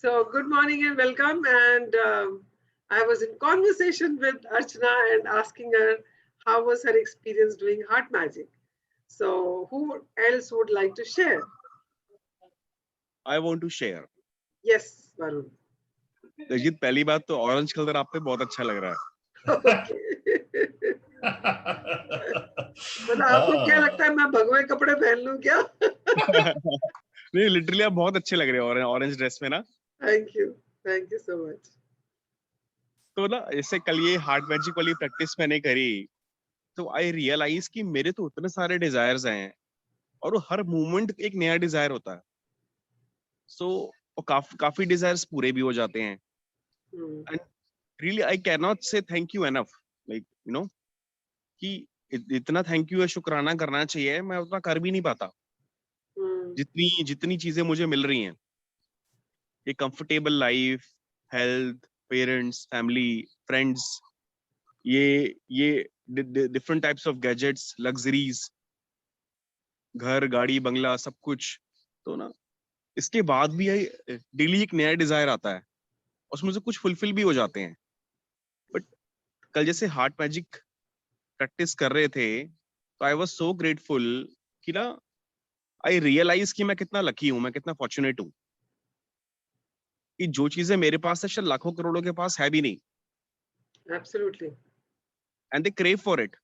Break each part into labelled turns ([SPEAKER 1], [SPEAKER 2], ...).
[SPEAKER 1] So good morning and welcome. And I was in conversation with Archana and asking her how was her experience doing heart magic. So who else would like to share?
[SPEAKER 2] I want to share.
[SPEAKER 1] Yes, Varun.
[SPEAKER 2] देखिए पहली बात तो orange colour आप पे बहुत अच्छा लग रहा है.
[SPEAKER 1] Okay. मतलब आपको क्या लगता है मैं भगवे कपड़े पहन लूं क्या?
[SPEAKER 2] नहीं लिटरली आप बहुत अच्छे लग रहे हो ऑरेंज ड्रेस में ना.
[SPEAKER 1] Thank you so much.
[SPEAKER 2] तो ना जैसे कल ये हार्ट मैजिक वाली प्रैक्टिस मैंने करी तो आई रियलाइज कि मेरे तो उतने सारे डिजायर्स हैं और वो हर मूवमेंट एक नया डिजायर होता है. सो काफी डिजायर्स पूरे भी हो जाते हैं. And really I can not say thank you enough, like you know कि इतना थैंक यू है, शुक्राना करना चाहिए, मैं उतना कर भी नहीं पाता. जितनी जितनी चीजें मुझे मिल रही हैं, ये comfortable life, health, parents, family, friends, ये different types of gadgets, luxuries, घर, गाड़ी, बंगला, सब कुछ. तो ना इसके बाद भी डेली एक नया डिजायर आता है, उसमें से कुछ फुलफिल भी हो जाते हैं. बट कल जैसे हार्ट मैजिक प्रैक्टिस कर रहे थे तो आई वाज सो ग्रेटफुल कि ना आई रियलाइज कि मैं कितना लकी हूं, मैं कितना फॉर्चुनेट हूं कि जो चीजें मेरे पास है शायद लाखों करोड़ों के पास है भी नहीं.
[SPEAKER 1] Absolutely.
[SPEAKER 2] And they crave for it.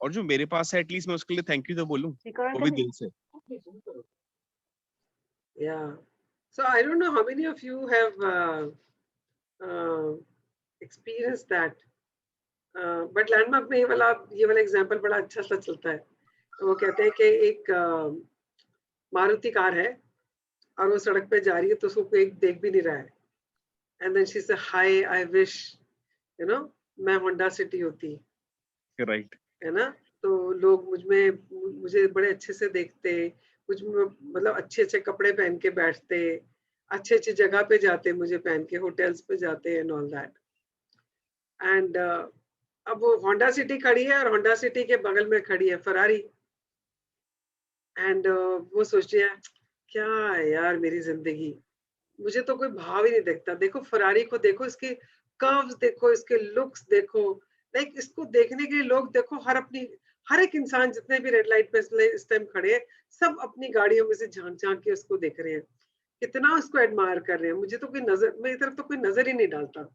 [SPEAKER 2] और जो मेरे पास है एटलीस्ट मैं उसके लिए थैंक यू तो बोलूं, वो भी दिल से.
[SPEAKER 1] Yeah. So I don't know how many of you have experienced that. But landmark में ये वाला एग्जांपल बड़ा अच्छा सा चलता है. वो कहते हैं कि एक मारुति कार है और वो सड़क पे जा रही है तो उसको कोई देख भी नहीं रहा है. एंड देन शी से हाय आई विश यू नो मैं होंडा सिटी होती.
[SPEAKER 2] राइट.
[SPEAKER 1] है ना. तो लोग मुझे बड़े अच्छे से देखते, मतलब अच्छे अच्छे कपड़े पहन के बैठते, अच्छी अच्छी जगह पे जाते, मुझे पहन के होटल्स पे जाते एंड ऑल दैट. एंड अब वो होंडा सिटी खड़ी है और होंडा सिटी के बगल में खड़ी है फरारी. एंड वो सोचती है क्या है यार मेरी जिंदगी, मुझे तो कोई भाव ही नहीं देखता. देखो फरारी को देखो, इसके कर्व्स देखो, इसके लुक्स देखो. लाइक इसको देखने के लिए लोग देखो हर एक इंसान जितने भी रेड लाइट पे इस टाइम खड़े हैं, सब अपनी गाड़ियों में से झांक झांक के उसको देख रहे हैं, कितना उसको एडमायर कर रहे हैं. मुझे तो कोई नजर, मेरी तरफ तो कोई नजर ही नहीं डालता.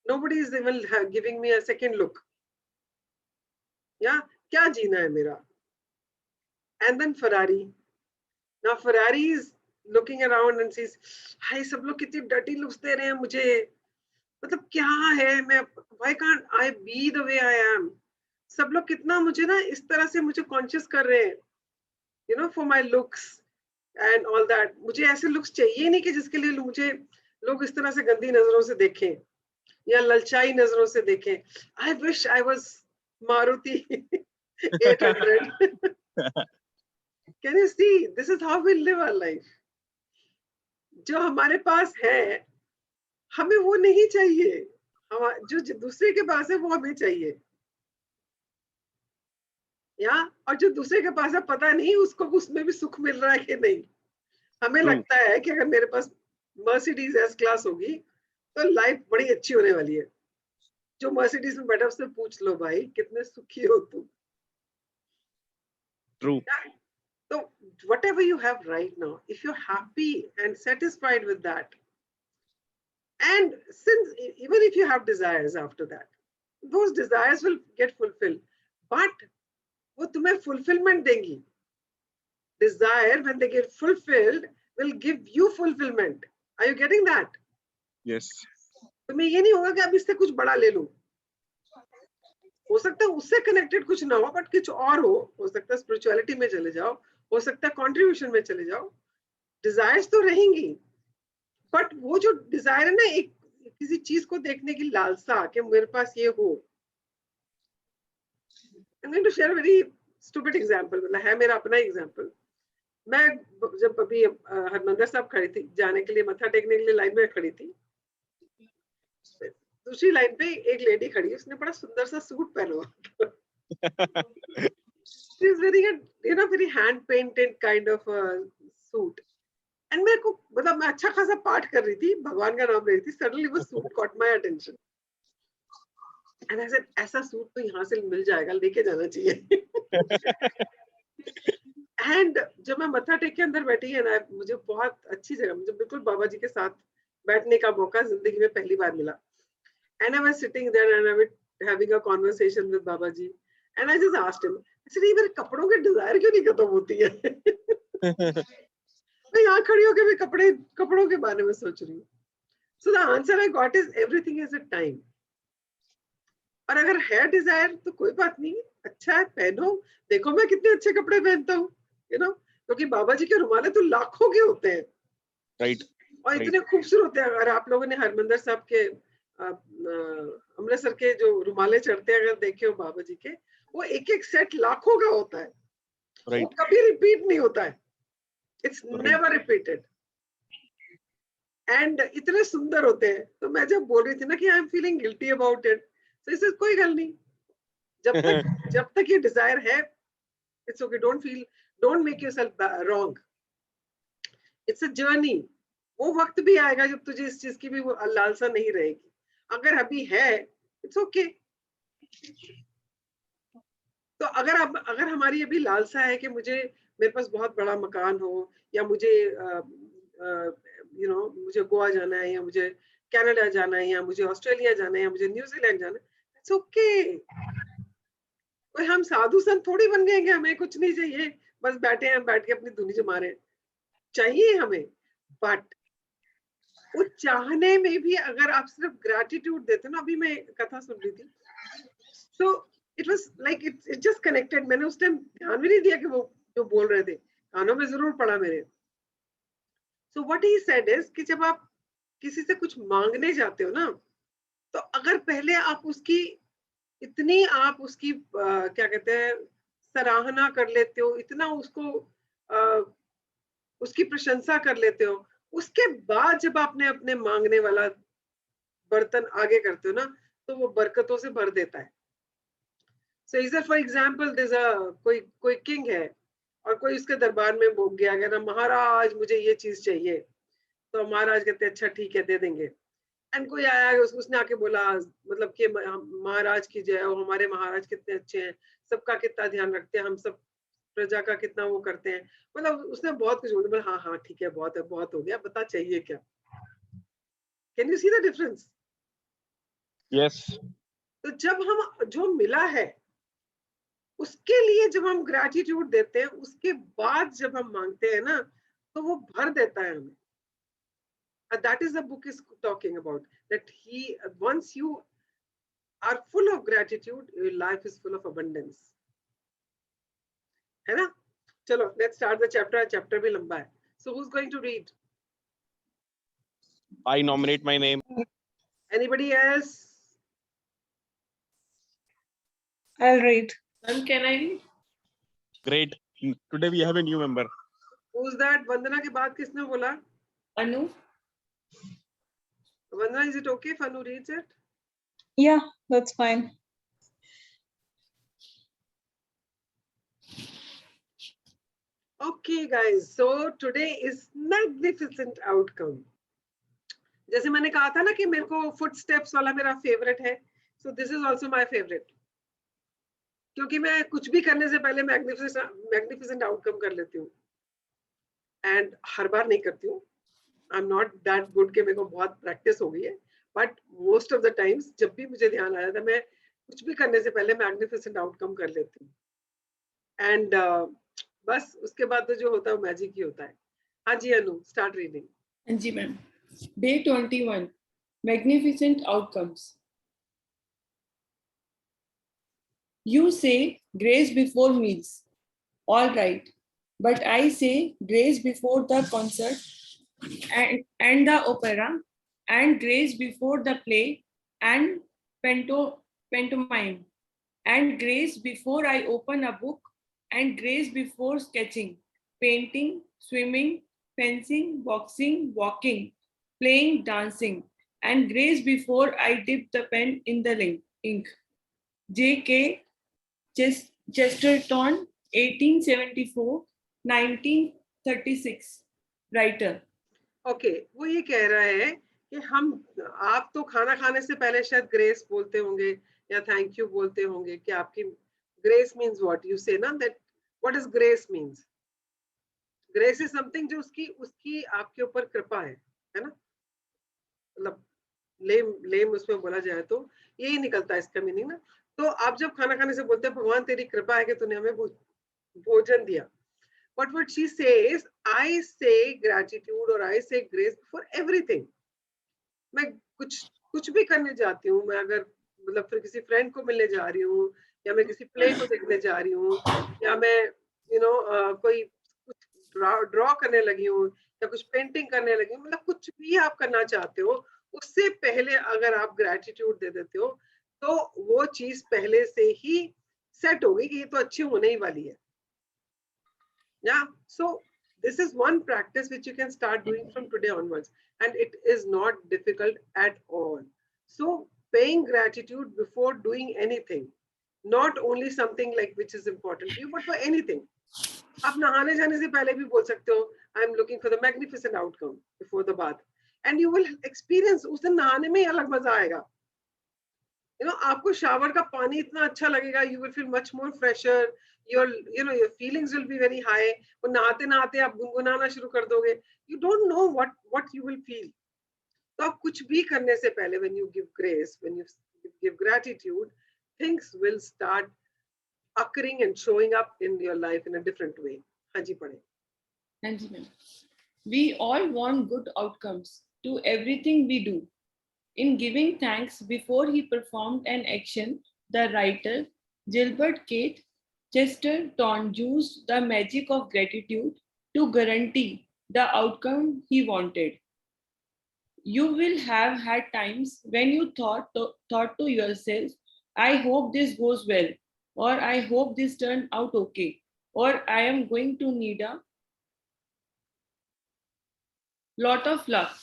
[SPEAKER 1] Nobody is even giving me a second look. या क्या जीना है मेरा. And then Ferrari. Now Ferrari is looking around and says, हाय सब लोग कितनी डर्टी लुक्स दे रहे हैं मुझे, मतलब क्या है मैं, why can't I be the way I am. सब लोग कितना मुझे ना इस तरह से मुझे कॉन्शियस कर रहे हैं, you know, for my looks and all that. मुझे ऐसे लुक्स चाहिए नहीं कि जिसके लिए मुझे लोग इस तरह से गंदी नजरों से देखें या ललचाई नजरों से देखें. I wish I was Maruti 800. Can you see? This is how we live our life. जो हमारे पास है हमें वो नहीं चाहिए, हम जो दूसरे के पास है वो हमें चाहिए. या और जो दूसरे के पास है पता नहीं उसको उसमें भी सुख मिल रहा है कि नहीं. हमें लगता है कि अगर मेरे पास मर्सिडीज एस क्लास होगी तो लाइफ बड़ी अच्छी होने वाली है. जो मर्सिडीज में बैठा उससे पूछ लो भाई कितने सुखी हो तुम.
[SPEAKER 2] True.
[SPEAKER 1] So whatever you have right now, if you're happy and satisfied with that, and since even if you have desires after that, those desires will get fulfilled. But वो तुम्हें fulfillment देंगी. Desire when they get fulfilled will give you fulfillment. Are you getting that?
[SPEAKER 2] Yes.
[SPEAKER 1] तुम्हें ये नहीं होगा कि अब इससे कुछ बड़ा ले लूं. हो सकता है उससे कनेक्टेड कुछ ना हो बट कुछ और हो सकता है स्पिरिचुअलिटी में चले जाओ, हो सकता है कंट्रीब्यूशन में चले जाओ. डिजायर्स तो रहेंगी बट वो जो डिजायर है ना, एक किसी चीज को देखने की लालसा कि मेरे पास ये हो. I'm going to share a very stupid example. मतलब है मेरा अपना एग्जांपल. मैं जब अभी हरमंदिर साहब खड़ी थी जाने के लिए, मत्था टेकने के लिए लाइन में खड़ी थी, दूसरी लाइन पे एक लेडी खड़ी, उसने बड़ा सुंदर सा सूट पहना हुआ था. She is wearing a, you know, very hand painted kind of a suit. And मेरे को मतलब मैं अच्छा खासा पाठ कर रही थी, भगवान का नाम ले रही थी, suddenly वो suit caught my attention. And I said, ऐसा सूट तो यहाँ से मिल जाएगा, लेके जाना चाहिए. एंड जब मैं मत्था टेक के अंदर बैठी है ना, मुझे बहुत अच्छी जगह, मुझे बिल्कुल बाबा जी के साथ बैठने का मौका जिंदगी में पहली बार मिला. And I was sitting there and I was having a conversation with Baba ji. And I just asked him, ऐसे ये मेरे कपड़ों की डिजायर क्यों नहीं खत्म होती है? मैं यहाँ खड़ी होकर भी कपड़ों के बारे में सोच रही हूँ. So the answer I got is everything is a time. और अगर है डिजायर तो कोई बात नहीं, अच्छा है, पहनो. देखो मैं कितने अच्छे कपड़े पहनता हूँ, यू नो, क्योंकि बाबा जी के रुमाले तो लाखों के होते हैं.
[SPEAKER 2] राइट.
[SPEAKER 1] और इतने खूबसूरत होते हैं. अगर आप लोगों ने हरमंदिर साहब के अमृतसर के जो रुमाले चढ़ते हैं अगर देखे हो बाबा जी के, वो एक एक सेट लाखों का होता है. वो कभी रिपीट नहीं होता है. It's never repeated. एंड इतने सुंदर होते हैं. तो मैं जब बोल रही थी ना कि I am feeling guilty about it, तो इससे कोई गल नहीं. जब तक ये डिजायर है, it's okay. Don't make yourself wrong. It's a journey. वो वक्त भी आएगा जब तुझे इस चीज की भी वो लालसा नहीं रहेगी. अगर अभी है, इट्स ओके. तो अगर हमारी अभी लालसा है कि मेरे पास बहुत बड़ा मकान हो, या मुझे मुझे गोवा जाना है, या मुझे कनाडा जाना है, या मुझे ऑस्ट्रेलिया जाना है, या मुझे न्यूजीलैंड जाना है, इट्स ओके. कोई हम साधु संत थोड़ी बन गए कि हमें कुछ नहीं चाहिए, बस बैठे हैं, बैठ के अपनी धुनी जमा रहे हैं. चाहिए हमें, बट वो चाहने में भी अगर आप सिर्फ ग्रैटिट्यूड देते ना. अभी मैं कथा सुन रही थी, so it was like it just connected. मैंने उस टाइम ध्यान भी नहीं दिया कि वो जो बोल रहे थे, कानों में जरूर पड़ा मेरे. so what he said is कि जब आप किसी से कुछ मांगने जाते हो ना, तो अगर पहले आप उसकी इतनी आप उसकी क्या कहते हैं, सराहना कर लेते हो, इतना उसकी प्रशंसा कर लेते हो, उसके बाद जब आपने अपने मांगने वाला बर्तन आगे करते हो ना, तो वो बरकतों से भर देता है. So either for example there's a कोई किंग है और कोई उसके दरबार में बोल गया कि ना महाराज मुझे ये चीज चाहिए, तो महाराज कहते हैं अच्छा ठीक है दे देंगे. एंड कोई आया, उसने आके बोला मतलब कि महाराज की जय हो, हमारे महाराज कितने अच्छे हैं, सबका कितना ध्यान रखते हैं, हम सब प्रजा का कितना वो करते हैं. मतलब उसने बहुत कुछ बोला. हाँ हाँ ठीक है, बहुत हो गया, बता चाहिए क्या. Can you see the difference?
[SPEAKER 2] Yes.
[SPEAKER 1] तो जब हम जो मिला है उसके लिए जब हम ग्रेटिट्यूड देते हैं, उसके बाद जब हम मांगते हैं ना, तो वो भर देता है हमें. That is the book is talking about, that once you are full of gratitude, your life is full of abundance. है ना? चलो let's start the chapter. Chapter भी लंबा है. So who's going to read?
[SPEAKER 2] I nominate my name.
[SPEAKER 1] Anybody else?
[SPEAKER 3] I'll read.
[SPEAKER 4] Ma'am, can I read?
[SPEAKER 2] Great. Today we have a new member.
[SPEAKER 1] Who's that? वंदना के बाद किसने बोला?
[SPEAKER 4] Anu?
[SPEAKER 1] Vandana, is it okay if Anu reads it?
[SPEAKER 3] Yeah, that's fine.
[SPEAKER 1] Okay guys, so today is magnificent outcome. जैसे मैंने कहा था ना कि मेरे को footsteps वाला मेरा favorite है, so this is also my favorite. क्योंकि मैं कुछ भी करने से पहले magnificent outcome कर लेती हूँ. And हर बार नहीं करती हूँ. I'm not that good कि मेरे को बहुत practice हो गई है. But most of the times जब भी मुझे ध्यान आया था, मैं कुछ भी करने से पहले magnificent outcome कर लेती हूँ. And बस उसके बाद तो जो होता है वो मैजिक ही होता है. हाँ जी अनु, start reading.
[SPEAKER 4] हाँ जी ma'am. Day 21. Magnificent outcomes. You say grace before meals. All right. But I say grace before the concert and the opera, and grace before the play and pantomime, and grace before I open a book, and grace before sketching, painting, swimming, fencing, boxing, walking, playing, dancing, and grace before I dip the pen in the ink. J.K. Chesterton, 1874, 1936. Writer.
[SPEAKER 1] Okay, वो ये कह रहा है कि हम, आप तो खाना खाने से पहले शायद ग्रेस बोलते होंगे या थैंक यू बोलते होंगे कि आपकी ग्रेस मीन्स व्हाट यू से ना, that what is grace means? Grace is something जो उसकी उसकी आपके ऊपर कृपा है ना, मतलब लेम लेम उसमें बोला जाए तो यही निकलता है इसका मीनिंग ना। तो आप जब खाना खाने से बोलते हैं भगवान तेरी कृपा है कि तूने हमें भोजन दिया, but what she says, I say gratitude और I say grace for everything. मैं कुछ कुछ भी करने जाती हूँ, मैं अगर मतलब फिर किसी फ्रेंड को मिलने जा रही हूँ, या मैं किसी प्ले को देखने जा रही हूँ, या मैं कोई कुछ ड्रॉ करने लगी हूँ, या कुछ पेंटिंग करने लगी हूँ, मतलब कुछ भी आप करना चाहते हो, उससे पहले अगर आप ग्रेटिट्यूड दे देते हो तो वो चीज पहले से ही सेट हो गई कि ये तो अच्छी होने ही वाली है। Yeah, so this is one practice which you can start doing from today onwards, and it is not difficult at all. So paying gratitude before doing anything, not only something like which is important to you, but for anything. आप नहाने जाने से पहले भी बोल सकते हो I am looking for the magnificent outcome before the bath, and you will experience, उस दिन नहाने में ही अलग मजा आएगा। आपको शावर का पानी इतना अच्छा लगेगा, you will feel much more fresher, your feelings will be very high। और नहाते नहाते आप गुनगुनाना शुरू कर दोगे, you don't know what you will feel। तो आप कुछ भी करने से पहले when you give grace, when you give gratitude, things will start occurring and showing up in your life in a different way। हाँ जी, पढ़े।
[SPEAKER 4] हाँ जी ma'am. We all want good outcomes to everything we do. In giving thanks before he performed an action, the writer Gilbert Keith Chesterton used the magic of gratitude to guarantee the outcome he wanted. You will have had times when you thought to yourself, I hope this goes well, or I hope this turned out okay, or I am going to need a lot of luck.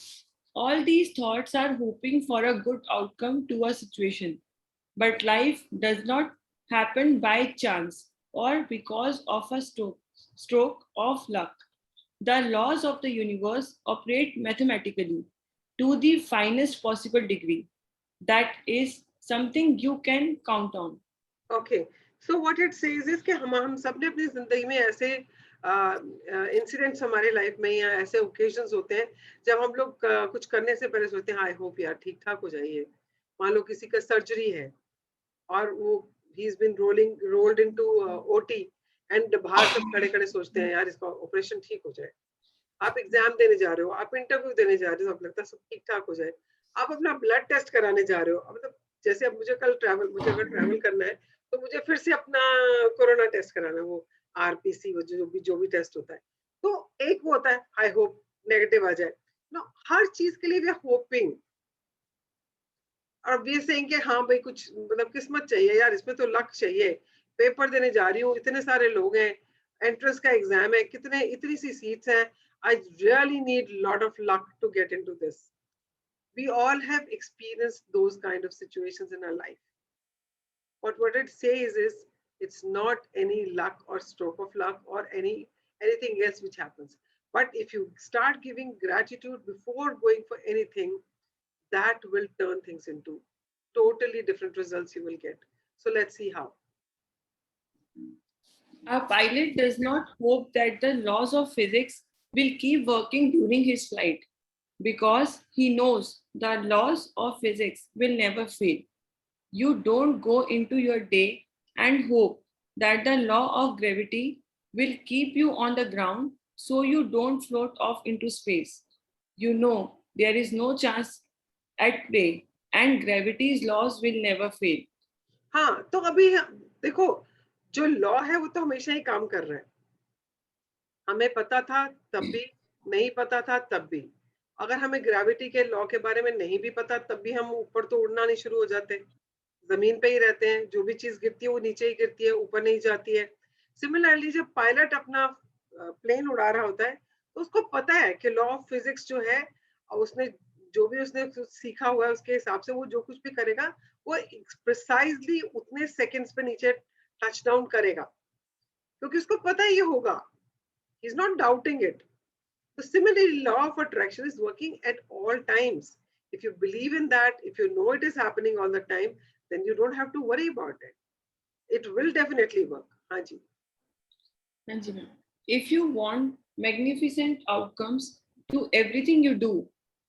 [SPEAKER 4] All these thoughts are hoping for a good outcome to a situation. But life does not happen by chance or because of a stroke of luck. The laws of the universe operate mathematically to the finest possible degree. That is something you can count on.
[SPEAKER 1] Okay, so what it says is कि हम सब ने अपनी जिंदगी में ऐसे incidents हमारे life में या ऐसे ओकेजन्स होते हैं जब हम लोग कुछ करने से पहले सोचते हैं आई होप यार ठीक ठाक हो जाइए। मान लो किसी का सर्जरी है और वो he is been rolled into OT, and बाहर सब खड़े खड़े सोचते हैं यार इसका ऑपरेशन ठीक हो जाए। आप एग्जाम देने जा रहे हो, आप इंटरव्यू देने जा रहे हो, आप लगता है सब ठीक ठाक हो जाए। आप अपना ब्लड टेस्ट कराने जा रहे हो, मतलब जैसे अब मुझे अगर ट्रैवल करना है तो मुझे फिर से अपना कोरोना टेस्ट कराना, वो आरपीसी, वो जो भी टेस्ट होता है। तो एक वो होता है आई होप नेगेटिव आ जाए ना, हर चीज के लिए वी आर होपिंग, और वी सेइंग कि हाँ भाई कुछ मतलब किस्मत चाहिए यार, इसमें तो लक चाहिए। पेपर देने जा रही हूँ, इतने सारे लोग हैं, एंट्रेंस का एग्जाम है, इतनी सी सीट्स हैं, I really need lot of luck to get into this. We all have experienced those kind of situations in our life, but what it says is it's not any luck or stroke of luck or anything else which happens, but if you start giving gratitude before going for anything, that will turn things into totally different results you will get. So let's see how.
[SPEAKER 4] A pilot does not hope that the laws of physics will keep working during his flight because he knows the laws of physics will never fail. You don't go into your day and hope that the law of gravity will keep you on the ground so you don't float off into space. You know there is no chance at play and gravity's laws will never fail.
[SPEAKER 1] हाँ, तो अभी देखो, जो law है वो तो हमेशा ही काम कर रहा है। हमें पता था तब भी, नहीं पता था तब भी। अगर हमें ग्रेविटी के लॉ के बारे में नहीं भी पता तब भी हम ऊपर तो उड़ना नहीं शुरू हो जाते, जमीन पे ही रहते हैं। जो भी चीज गिरती है वो नीचे ही गिरती है, ऊपर नहीं जाती है। सिमिलरली जब पायलट अपना प्लेन उड़ा रहा होता है तो उसको पता है कि लॉ ऑफ फिजिक्स जो है, और उसने सीखा हुआ है उसके हिसाब से वो जो कुछ भी करेगा वो प्रिसाइजली उतने सेकंड्स पे नीचे टच डाउन करेगा, क्योंकि उसको पता है ये होगा, he is not doubting it. So similarly, law of attraction is working at all times. If you believe in that, if you know it is happening all the time, then you don't have to worry about it. It will definitely work. हाँ जी.
[SPEAKER 4] Hanji ma'am. If you want magnificent outcomes to everything you do,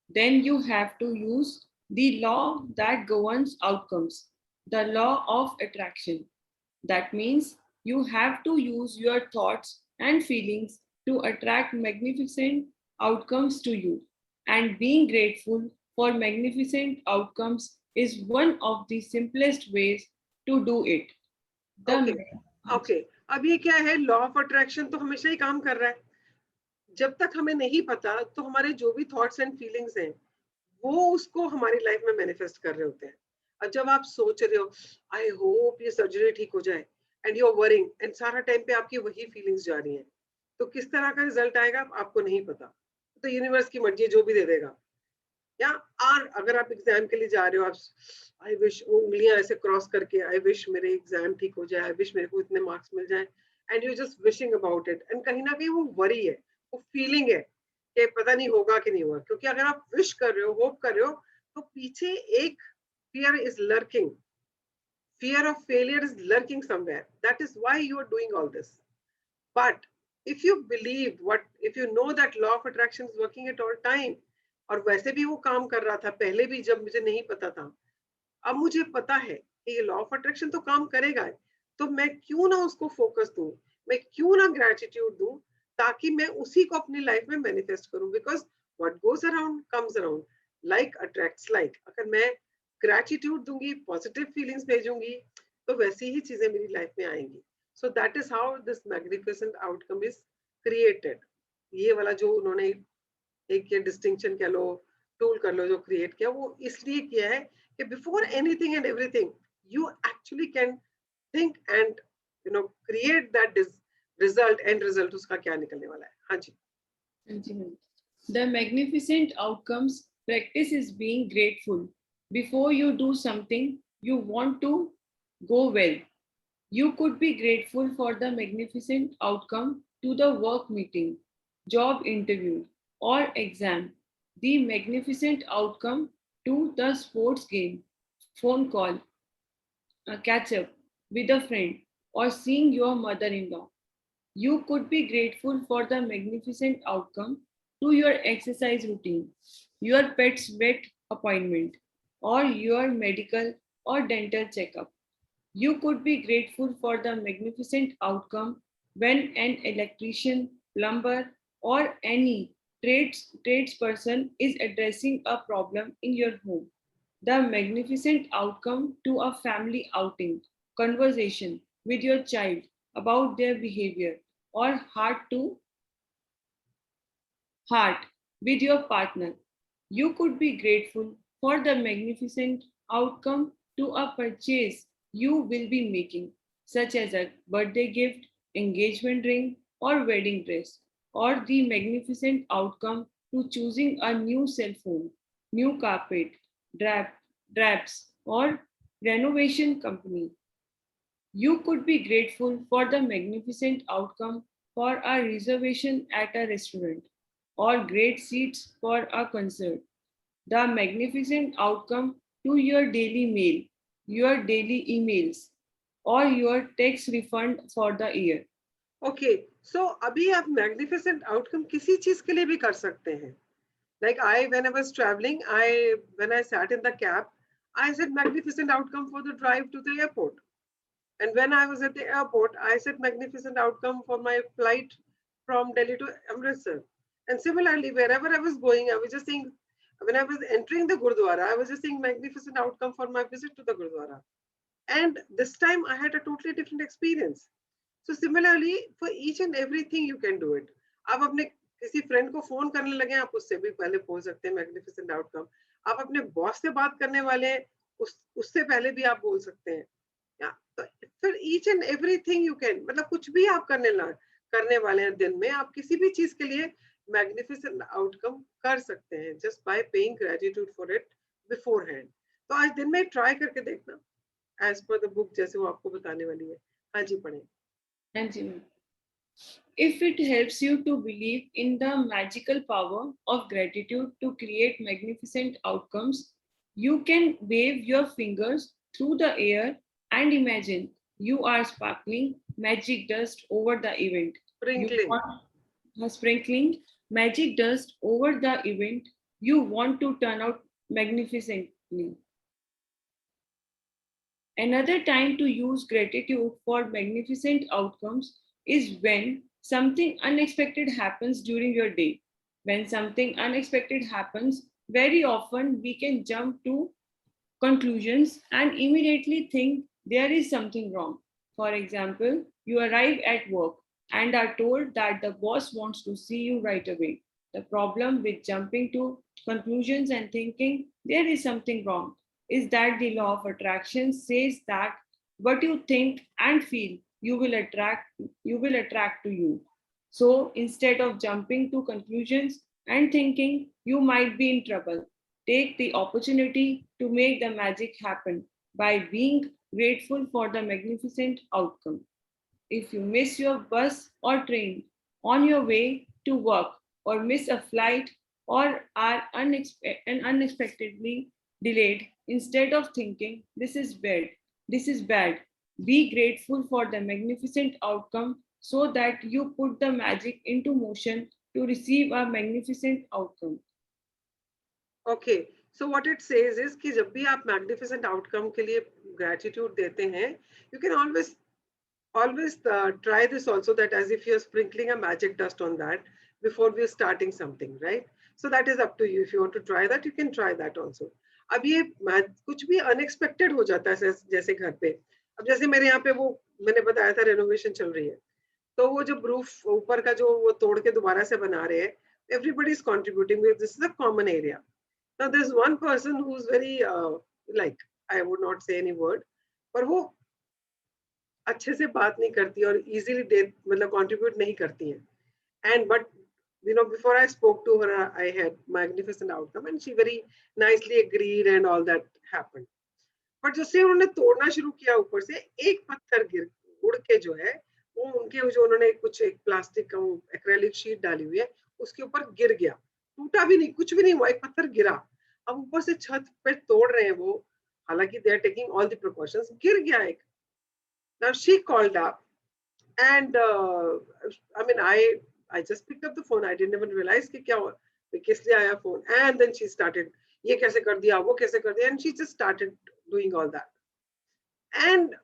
[SPEAKER 4] then you have to use the law that governs outcomes, the law of attraction. That means you have to use your thoughts and feelings to attract magnificent outcomes to you. And being grateful for magnificent outcomes is one of the simplest ways to do it. The
[SPEAKER 1] Okay. Okay. अब ये क्या है, law of attraction तो हमेशा ही काम कर रहा है. जब तक हमें नहीं पता तो हमारे जो भी थॉट्स एंड फीलिंग्स हैं वो उसको हमारी लाइफ में मैनिफेस्ट कर रहे होते हैं. और जब आप सोच रहे हो आई होप ये सर्जरी ठीक हो जाए, and you are worrying, and सारा टाइम पे आपकी वही फीलिंग्स जा रही हैं, तो किस तरह का रिजल्ट आएगा आपको नहीं पता. तो यूनिवर्स की मर्जी है, जो भी दे देगा. या और अगर आप एग्जाम के लिए जा रहे हो, आप आई विश, वो उंगलियां ऐसे क्रॉस करके, आई विश मेरे एग्जाम ठीक हो जाए, आई विश मेरे को इतने मार्क्स मिल जाए, and you just wishing about it, and कहीं ना कहीं वो वरी है, वो फीलिंग है कि पता नहीं होगा कि नहीं होगा. क्योंकि अगर आप विश कर रहे हो, होप कर रहे हो, तो पीछे एक fear is lurking, fear of failure is lurking somewhere. That is why you are doing all this. But if you believe what, if you know that law of attraction is working at all time, और वैसे भी वो काम कर रहा था पहले भी जब मुझे नहीं पता था, अब मुझे पता है कि ये लॉ ऑफ अट्रैक्शन तो काम करेगा, तो मैं क्यों ना उसको फोकस दूं, मैं क्यों ना ग्रेटिट्यूड दूं, ताकि मैं उसी को अपनी लाइफ में मैनिफेस्ट करूं. Because what goes around comes around, like attracts like. अगर मैं ग्रेटिट्यूड दूंगी, पॉजिटिव फीलिंग्स भेजूंगी, तो वैसी ही चीजें मेरी लाइफ में आएंगी. So that is how this magnificent outcome is created. ये वाला जो उन्होंने एक ये डिस्टिंक्शन कह लो, टूल कर लो, जो क्रिएट किया, वो इसलिए किया है कि before anything and everything you actually can think and you know create that result, and result उसका क्या निकलने वाला है. हाँ जी.
[SPEAKER 4] The magnificent outcomes practice is being grateful before you do something you want to go well. You could be grateful for the magnificent outcome to the work meeting, job interview, or exam, the magnificent outcome to the sports game, phone call, a catch up with a friend, or seeing your mother-in-law. You could be grateful for the magnificent outcome to your exercise routine, your pet's vet appointment, or your medical or dental checkup. You could be grateful for the magnificent outcome when an electrician, plumber, or any tradesperson is addressing a problem in your home. The magnificent outcome to a family outing, conversation with your child about their behavior, or heart to heart with your partner. You could be grateful for the magnificent outcome to a purchase you will be making, such as a birthday gift, engagement ring, or wedding dress, or the magnificent outcome to choosing a new cell phone, new carpet, drapes, or renovation company. You could be grateful for the magnificent outcome for a reservation at a restaurant or great seats for a concert. The magnificent outcome to your daily mail, your daily emails, or your tax refund for the year.
[SPEAKER 1] Okay, so अभी आप magnificent outcome किसी चीज के लिए भी कर सकते हैं. Like when I was traveling, when I sat in the cab, I said magnificent outcome for the drive to the airport. And when I was at the airport, I said magnificent outcome for my flight from Delhi to Amritsar. And similarly, wherever I was going, I was just saying, when I was entering the Gurdwara, I was just saying magnificent outcome for my visit to the Gurdwara. And this time I had a totally different experience. So similarly, for each and everything you can do it. आप अपने किसी friend को phone करने लगे, आप उससे भी पहले बोल सकते हैं मैग्निफिसेंट आउटकम. आप अपने बॉस से बात करने वाले हैं, उससे पहले भी आप बोल सकते हैं. या तो फिर each and everything you can, मतलब कुछ भी आप करने वाले हैं दिन में, आप किसी भी चीज के लिए मैग्निफिसेंट आउटकम कर सकते हैं just by paying gratitude for it before hand. तो आज दिन में ट्राई करके देखना, एज पर द बुक जैसे वो आपको बताने वाली है. हाँ जी, पढ़े।
[SPEAKER 4] हाँ जी ma'am. If it helps you to believe in the magical power of gratitude to create magnificent outcomes, you can wave your fingers through the air and imagine you are sparkling magic dust over the event. You
[SPEAKER 1] Sprinkling.
[SPEAKER 4] want sprinkling magic dust over the event you want to turn out magnificently. Another time to use gratitude for magnificent outcomes is when something unexpected happens during your day. When something unexpected happens, very often we can jump to conclusions and immediately think there is something wrong. For example, you arrive at work and are told that the boss wants to see you right away. The problem with jumping to conclusions and thinking there is something wrong is that the law of attraction says that what you think and feel you will attract to you. So instead of jumping to conclusions and thinking you might be in trouble, take the opportunity to make the magic happen by being grateful for the magnificent outcome. If you miss your bus or train on your way to work, or miss a flight, or are unexpectedly delayed, instead of thinking this is bad, be grateful for the magnificent outcome so that you put the magic into motion to receive a magnificent outcome.
[SPEAKER 1] Okay, so what it says is कि जब भी आप magnificent outcome के लिए gratitude देते हैं, you can always try this also, that as if you're sprinkling a magic dust on that before we're starting something, right? So that is up to you. If you want to try that, you can try that also. अब ये कुछ भी unexpected हो जाता है जैसे घर पे. अब जैसे मेरे यहाँ पे वो मैंने बताया था renovation चल रही है. तो वो जो रूफ ऊपर का जो वो तोड़ के दोबारा से बना रहे हैं, everybody is contributing. This is a common area. Now there's one person who's very like, I would not say any word, पर वो अच्छे से बात नहीं करती और इजीली दे मतलब कंट्रीब्यूट नहीं करती हैं. And but before I spoke to her, I had magnificent outcome and she very nicely agreed and all that happened. But जैसे उन्होंने तोड़ना शुरू किया ऊपर से, एक पत्थर गिर उड़ के जो है वो उनके जो उन्होंने कुछ एक प्लास्टिक का एक्रेलिक शीट डाली हुई है उसके ऊपर गिर गया. टूटा भी नहीं, कुछ भी नहीं हुआ, एक पत्थर गिरा. अब ऊपर से छत पे तोड़ रहे हैं वो, हालांकि they are taking all the precautions. गिर गया एक. Now she called up and I mean I just picked up the phone. I didn't even realize कि क्या किस लिए आया phone. And then she started, ये कैसे कर दिया, वो कैसे कर दिया, and she just started doing all that. And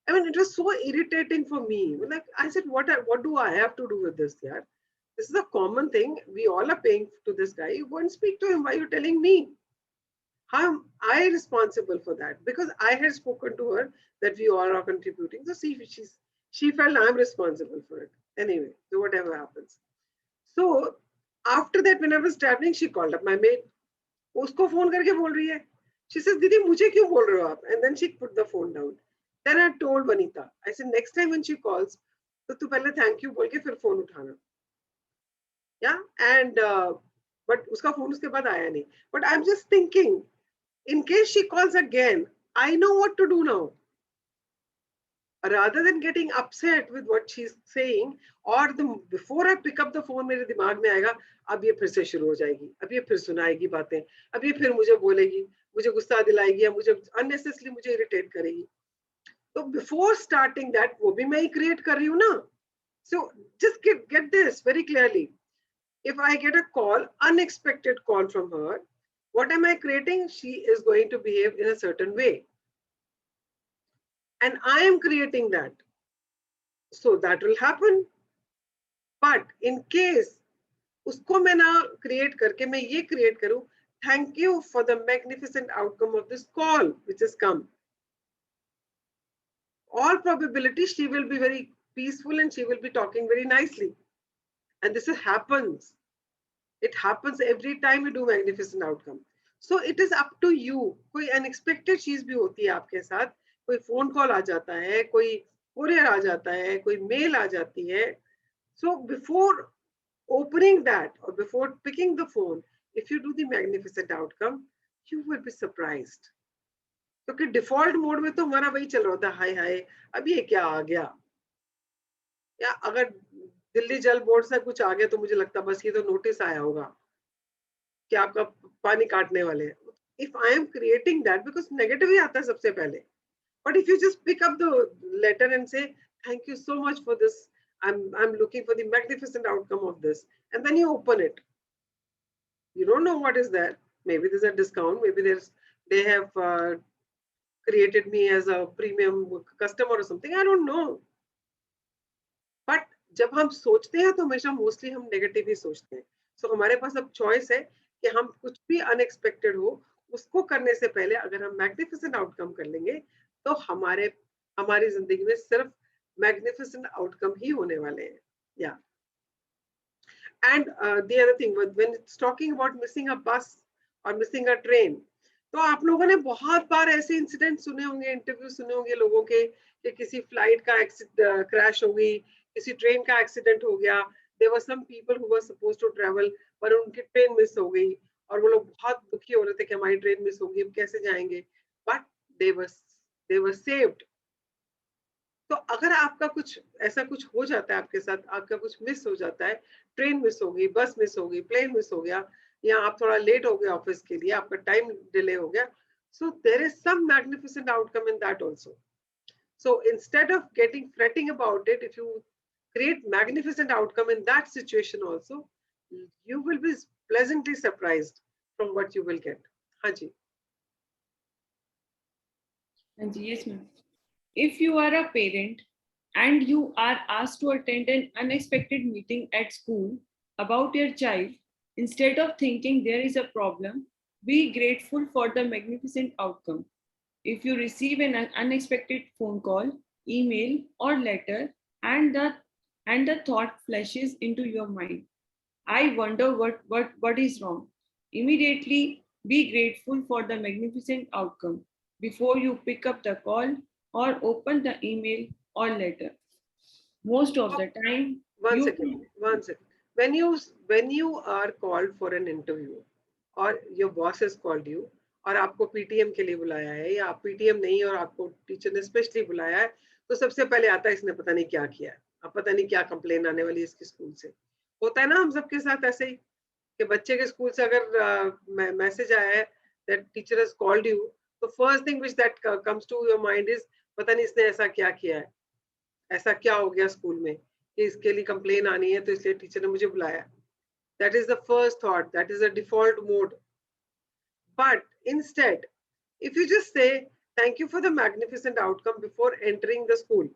[SPEAKER 1] I mean, it was so irritating for me. Like I said, what do I have to do with this? Yeah, this is a common thing. We all are paying to this guy. You go and speak to him. Why are you telling me? How am I responsible for that? Because I had spoken to her that we all are contributing. So she felt I'm responsible for it. Anyway, so whatever happens. So after that, when I was traveling, she called up my maid. उसको phone करके बोल रही है. She says, "Didi, मुझे क्यों बोल रहे हो आप?" And then she put the phone down. Then I told Vanita, I said, next time when she calls, तो तू पहले thank you बोल के फिर phone उठाना. Yeah, and but उसका phone उसके बाद आया नहीं. But I'm just thinking, in case she calls again, I know what to do now. Rather than getting upset with what she's saying, or before I pick up the phone, मेरे दिमाग में आएगा, अब ये फिर से शुरू हो जाएगी, अब ये फिर सुनाएगी बातें, अब ये फिर मुझे बोलेगी, मुझे गुस्सा दिलाएगी या मुझे unnecessarily मुझे irritate करेगी. तो before starting that, वो भी मैं ही create कर रही हूँ ना. So just get this very clearly. If I get a call, unexpected call from her, what am I creating? She is going to behave in a certain way. And I am creating that. So that will happen. But in case usko मैं ना create करके मैं ये create करूँ, thank you for the magnificent outcome of this call which has come. All probability she will be very peaceful and she will be talking very nicely. And this happens. It happens every time you do magnificent outcome. So it is up to you. कोई unexpected चीज भी होती है आपके साथ, कोई phone call आ जाता है, कोई courier आ जाता है, कोई mail आ जाती है. So before opening that or before picking the phone, if you do the magnificent outcome, you will be surprised. क्योंकि डिफॉल्ट मोड में तो हमारा वही चल रहा होता है, हाय हाय अब ये क्या आ गया, या अगर दिल्ली जल बोर्ड से कुछ आ गया तो मुझे लगता है बस ये तो नोटिस आया होगा कि आपका पानी काटने वाले हैं. If I am creating that, because negative ही आता है सबसे पहले. But if you just pick up the letter and say thank you so much for this, I'm looking for the magnificent outcome of this, and then you open it. You don't know what is there. Maybe there's a discount, maybe they have created me as a premium customer or something, I don't know. But जब हम सोचते हैं तो हमेशा mostly हम negative ही सोचते हैं. सो हमारे पास अब चॉइस है कि हम कुछ भी अनएक्सपेक्टेड हो उसको करने से पहले अगर हम मैग्निफिसेंट आउटकम कर लेंगे तो हमारी जिंदगी में सिर्फ मैग्निफिसेंट आउटकम ही होने वाले हैं. या and the other thing when it's talking about missing a बस और मिसिंग अ ट्रेन, तो आप लोगों ने बहुत बार ऐसे इंसिडेंट सुने होंगे, इंटरव्यू सुने होंगे लोगों के कि किसी फ्लाइट का क्रैश हो गई, किसी ट्रेन का एक्सीडेंट हो गया. There were some people who were supposed to travel पर उनकी ट्रेन मिस हो गई और वो लोग बहुत दुखी हो रहे थे कि हमारी ट्रेन मिस हो गई, हम कैसे जाएंगे. But they were saved. तो अगर आपका कुछ ऐसा कुछ हो जाता है आपके साथ, आपका कुछ मिस हो जाता है, ट्रेन मिस हो गई, बस मिस हो गई, प्लेन मिस हो गया, या आप थोड़ा लेट हो गए ऑफिस के लिए, आपका टाइम डिले हो गया, so there is some magnificent outcome in that also. So instead of getting fretting about it, if you create magnificent outcome in that situation also, you will be pleasantly surprised from what you will get. Haji.
[SPEAKER 4] Yes, ma'am. If you are a parent and you are asked to attend an unexpected meeting at school about your child, instead of thinking there is a problem, be grateful for the magnificent outcome. If you receive an unexpected phone call, email, or letter, and the thought flashes into your mind, I wonder what is wrong. Immediately be grateful for the magnificent outcome before you pick up the call or open the email or letter. Most of the time,
[SPEAKER 1] One
[SPEAKER 4] you
[SPEAKER 1] second. When you are called for an interview और your boss has called you और आपको PTM के लिए बुलाया है, या आप PTM नहीं और आपको टीचर ने स्पेशली बुलाया है, तो सबसे पहले आता है इसने पता नहीं क्या किया है, अब पता नहीं क्या कंप्लेन आने वाली है इसके स्कूल से. होता है ना हम सबके साथ ऐसे ही कि बच्चे के स्कूल से अगर मैसेज आया है that teacher has called you, तो first thing which that comes to your mind is पता नहीं इसने ऐसा क्या किया है, ऐसा क्या हो गया स्कूल में कि इसके लिए कंप्लेन आनी है तो इसलिए टीचर ने मुझे बुलाया. That is the first thought, that is the default mode. But instead if you just say thank you for the magnificent outcome before entering the school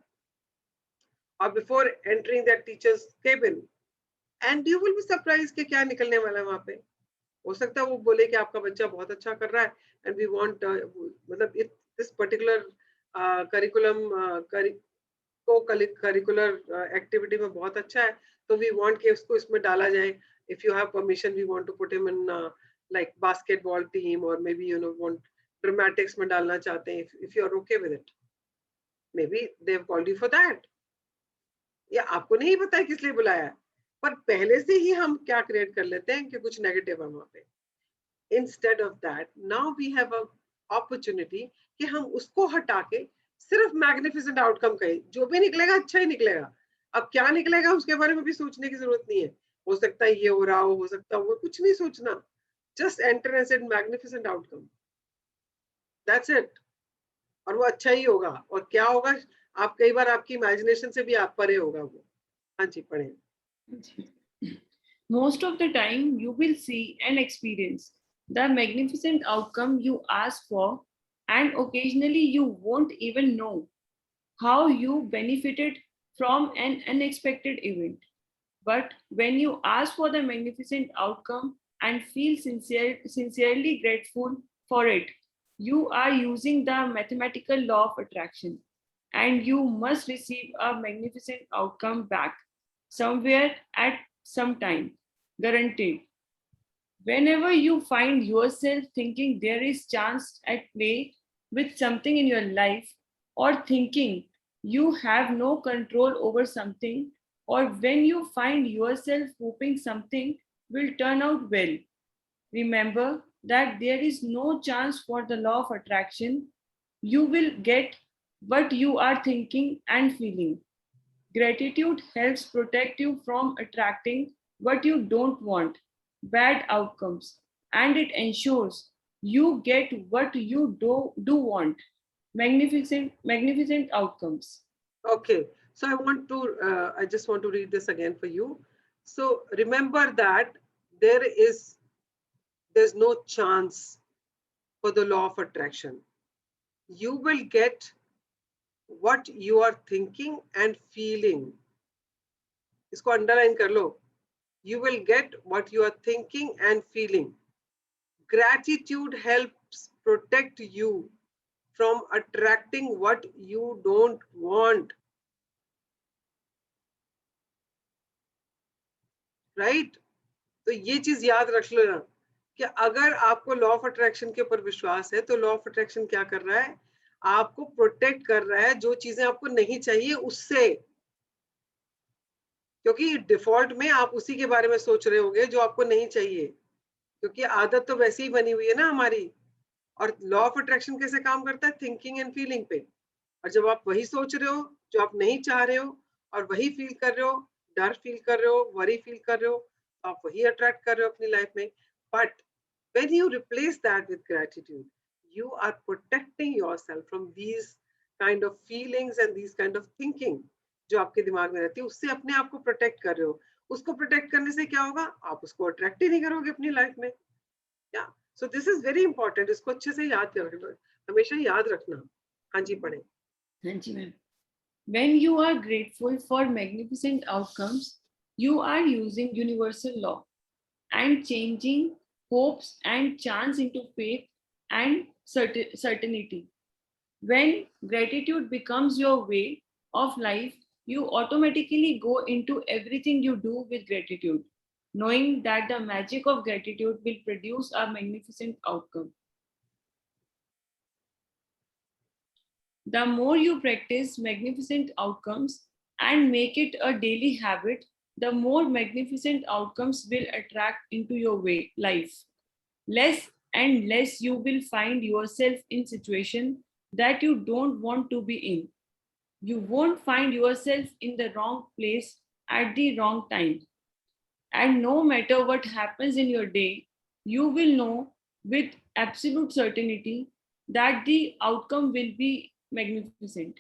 [SPEAKER 1] or before entering that teacher's cabin, and you will be surprised कि क्या निकलने वाला है वहां पे. हो सकता है वो बोले कि आपका बच्चा बहुत अच्छा कर रहा है एंड वी वांट मतलब दिस पर्टिकुलर करिकुलम को करिकुलर एक्टिविटी में बहुत अच्छा है तो वी वांट कि उसको इसमें डाला जाए. If you have permission we want to put him in like basketball team और may be you know want dramatics में डालना चाहते हैं. If you are okay with it, may be they have called you for that. या आपको नहीं पता है किस लिए बुलाया है, पर पहले से ही हम क्या क्रिएट कर लेते हैं कि कुछ नेगेटिव है वहां पे. Instead of that now we have a opportunity कि हम उसको हटा के सिर्फ मैग्निफिसेंट आउटकम कहें. जो भी निकलेगा अच्छा ही निकलेगा. अब क्या निकलेगा उसके बारे में भी सोचने की जरूरत नहीं है. हो सकता है ये हो रहा हो सकता है वो, कुछ नहीं सोचना. Just enter and said magnificent outcome, that's it. और वो अच्छा ही होगा. और क्या होगा, आप कई बार आपकी इमेजिनेशन से भी आप परे होगा वो. हाँ जी, पढ़े.
[SPEAKER 4] Most of the time, you will see and experience the magnificent outcome you ask for, and occasionally you won't even know how you benefited from an unexpected event. But when you ask for the magnificent outcome and feel sincerely grateful for it, you are using the mathematical law of attraction, and you must receive a magnificent outcome back somewhere at some time, guaranteed. Whenever you find yourself thinking there is chance at play with something in your life, or thinking you have no control over something, or when you find yourself hoping something will turn out well, remember that there is no chance for the law of attraction You will get what you are thinking and feeling. Gratitude helps protect you from attracting what you don't want, bad outcomes, and it ensures you get what you do want, magnificent outcomes.
[SPEAKER 1] Okay, so I just want to read this again for you. So remember that there is, there's no chance for the law of attraction. You will get what you are thinking and feeling. इसको underline कर लो. You will get what you are thinking and feeling. Gratitude helps protect you from attracting what you don't want. Right? तो ये चीज याद रख लो ना कि अगर आपको लॉ ऑफ अट्रैक्शन के ऊपर विश्वास है तो लॉ ऑफ अट्रैक्शन क्या कर रहा है, आपको प्रोटेक्ट कर रहा है जो चीजें आपको नहीं चाहिए उससे, क्योंकि डिफॉल्ट में आप उसी के बारे में सोच रहे होगे जो आपको नहीं चाहिए, क्योंकि आदत तो वैसे ही बनी हुई है ना हमारी। और लॉ ऑफ अट्रैक्शन कैसे काम करता है, थिंकिंग एंड फीलिंग पे। और जब आप वही सोच रहे हो जो आप नहीं चाह रहे हो और वही फील कर रहे हो, डर फील कर रहे हो, वरी फील कर रहे हो, तो आप वही अट्रैक्ट कर रहे हो अपनी लाइफ में। But when you replace that with gratitude, you are protecting yourself from these kind of feelings and these kind of thinking जो आपके दिमाग में रहती है, उससे अपने आप को प्रोटेक्ट कर रहे हो। उसको प्रोटेक्ट करने से क्या होगा, आप उसको अट्रैक्ट ही नहीं करोगे अपनी लाइफ में। या सो दिस इज वेरी इंपॉर्टेंट, इसको अच्छे से याद रखना, हमेशा याद रखना। हाँ जी, पढ़े।
[SPEAKER 4] हाँ जी ma'am. When you are grateful for magnificent outcomes, you are using universal law and changing hopes and chance into faith and certainty. When gratitude becomes your way of life, you automatically go into everything you do with gratitude, knowing that the magic of gratitude will produce a magnificent outcome. The more you practice magnificent outcomes and make it a daily habit, the more magnificent outcomes will attract into your life. Less and less you will find yourself in situations that you don't want to be in. You won't find yourself in the wrong place at the wrong time. And no matter what happens in your day, you will know with absolute certainty that the outcome will be magnificent.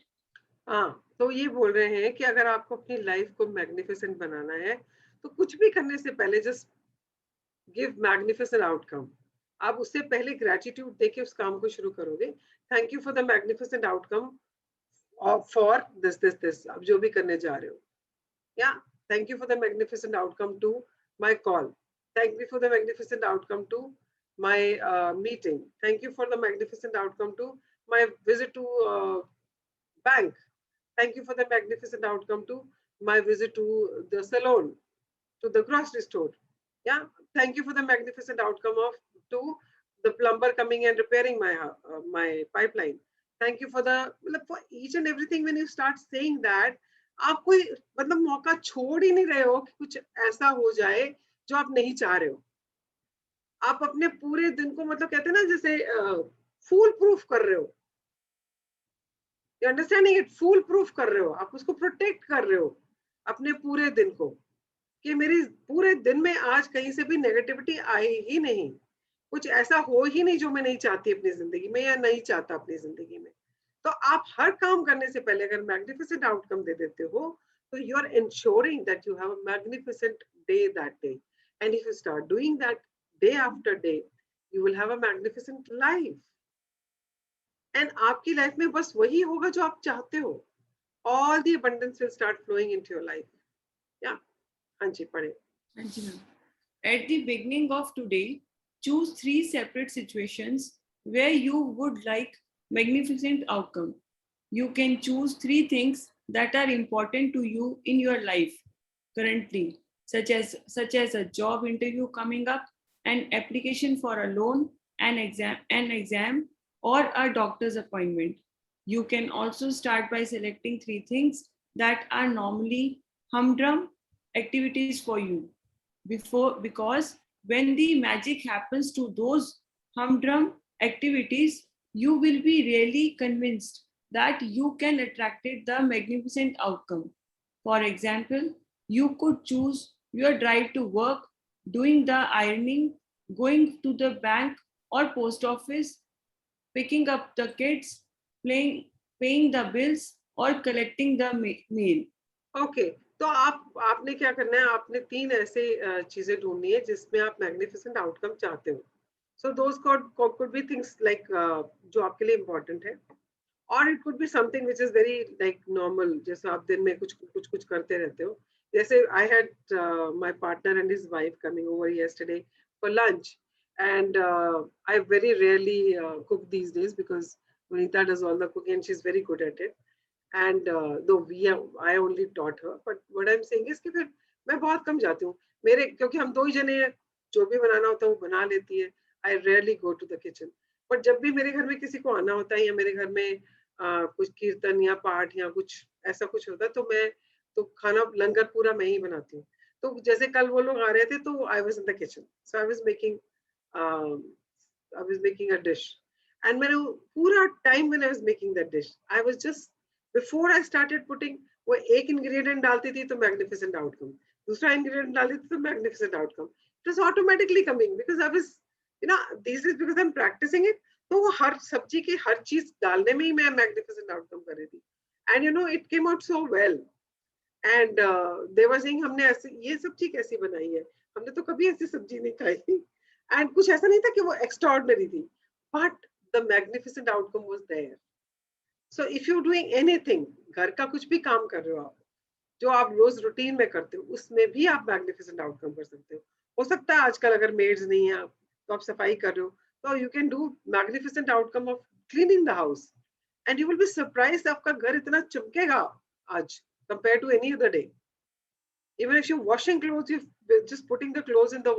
[SPEAKER 1] हाँ, तो ये बोल रहे हैं कि अगर आपको अपनी लाइफ को मैग्निफिसेंट बनाना है तो कुछ भी करने से पहले जस्ट गिव मैग्निफिसेंट आउटकम। आप उससे पहले ग्रेटिट्यूड देके उस काम को शुरू करोगे। Thank you for the magnificent outcome for this आप जो भी करने जा रहे हो। या thank you for the magnificent outcome to my call, thank you for the magnificent outcome to my meeting, thank you for the magnificent outcome to my visit to bank, thank you for the magnificent outcome to my visit to the salon, to the grocery store. Yeah, thank you for the magnificent outcome of to the plumber coming and repairing my pipeline. Thank you for the, for each and everything. When you start saying that, आप कोई मतलब मौका छोड़ ही नहीं रहे हो कि कुछ ऐसा हो जाए जो आप नहीं चाह रहे हो। आप अपने पूरे दिन को मतलब कहते हैं ना जैसे फूल प्रूफ कर रहे हो। You understanding it, foolproof कर रहे हो, आप उसको प्रोटेक्ट कर रहे हो अपने पूरे दिन को, कि मेरी पूरे दिन में आज कहीं से भी नेगेटिविटी आए ही नहीं, कुछ ऐसा हो ही नहीं जो मैं नहीं चाहती अपनी जिंदगी में या नहीं चाहता अपनी जिंदगी में। तो आप हर काम करने से पहले अगर मैग्निफिसेंट आउटकम दे देते हो तो you are ensuring that you have a magnificent day that day, and if you start doing that day after day, you will have a magnificent life. And आपकी लाइफ में बस वही होगा जो आप चाहते हो। All the abundance will start flowing into your life. Yeah. हाँ जी, पढ़े।
[SPEAKER 4] हाँ जी ma'am. At the beginning of today, choose 3 separate situations where you would like magnificent outcome. You can choose 3 things that are important to you in your life currently, such as a job interview coming up, an application for a loan, an exam, or a doctor's appointment. You can also start by selecting 3 things that are normally humdrum activities for you. Because when the magic happens to those humdrum activities, you will be really convinced that you can attract the magnificent outcome. For example, you could choose your drive to work, doing the ironing, going to the bank or post office, picking up the kids, paying the bills, or collecting the mail.
[SPEAKER 1] Okay, तो आपने क्या करना है, आपने 3 ऐसे चीजें ढूंढनी है जिसमें आप मैग्निफिसेंट आउटकम चाहते हो. So those could be things like जो आपके लिए इम्पोर्टेंट है, और it could be something which is very like normal, जैसे आप दिन में कुछ करते रहते हो. जैसे I had my partner and his wife coming over yesterday for lunch, and I very rarely cook these days because Vanita does all the cooking and she's very good at it. And though I only taught her, but what I'm saying is कि फिर मैं बहुत कम जाती हूँ मेरे, क्योंकि हम 2 ही जने हैं, जो भी बनाना होता है वो बना लेती है. I rarely go to the kitchen. But जब भी मेरे घर में किसी को आना होता है या मेरे घर में कुछ कीर्तन या पाठ या कुछ ऐसा कुछ होता है, तो मैं तो खाना लंगर पूरा मैं ही बनाती हूँ. तो जैसे कल वो लोग आ रहे थे तो I was in the kitchen, so I was making a dish. And मैंने पूरा time when I was making that dish, I was just before I started putting, वो एक ingredient डालती थी तो magnificent outcome, दूसरा ingredient डालती थी तो magnificent outcome. It was automatically coming because I was, these days because I'm practicing it. तो वो हर सब्जी की हर चीज डालने में ही मैं magnificent outcome कर रही थी. And it came out so well. And they were saying हमने ऐसे ये सब्जी कैसी बनाई है, हमने तो कभी ऐसी सब्जी नहीं खाई. And कुछ ऐसा नहीं था कि वो extraordinary थी, but the magnificent outcome was there. So if you're doing anything, घर का कुछ भी काम कर रहे हो आप, जो आप रोज रूटीन में करते हो, उसमें भी आप मैग्निफिसेंट आउटकम कर सकते हो सकता है आजकल अगर मेड्स नहीं है तो आप सफाई कर रहे हो, तो you can do magnificent outcome of cleaning the house, and you will be surprised आपका घर इतना चमकेगा आज compare to any other day. Even if you're washing clothes, you're just putting the clothes in the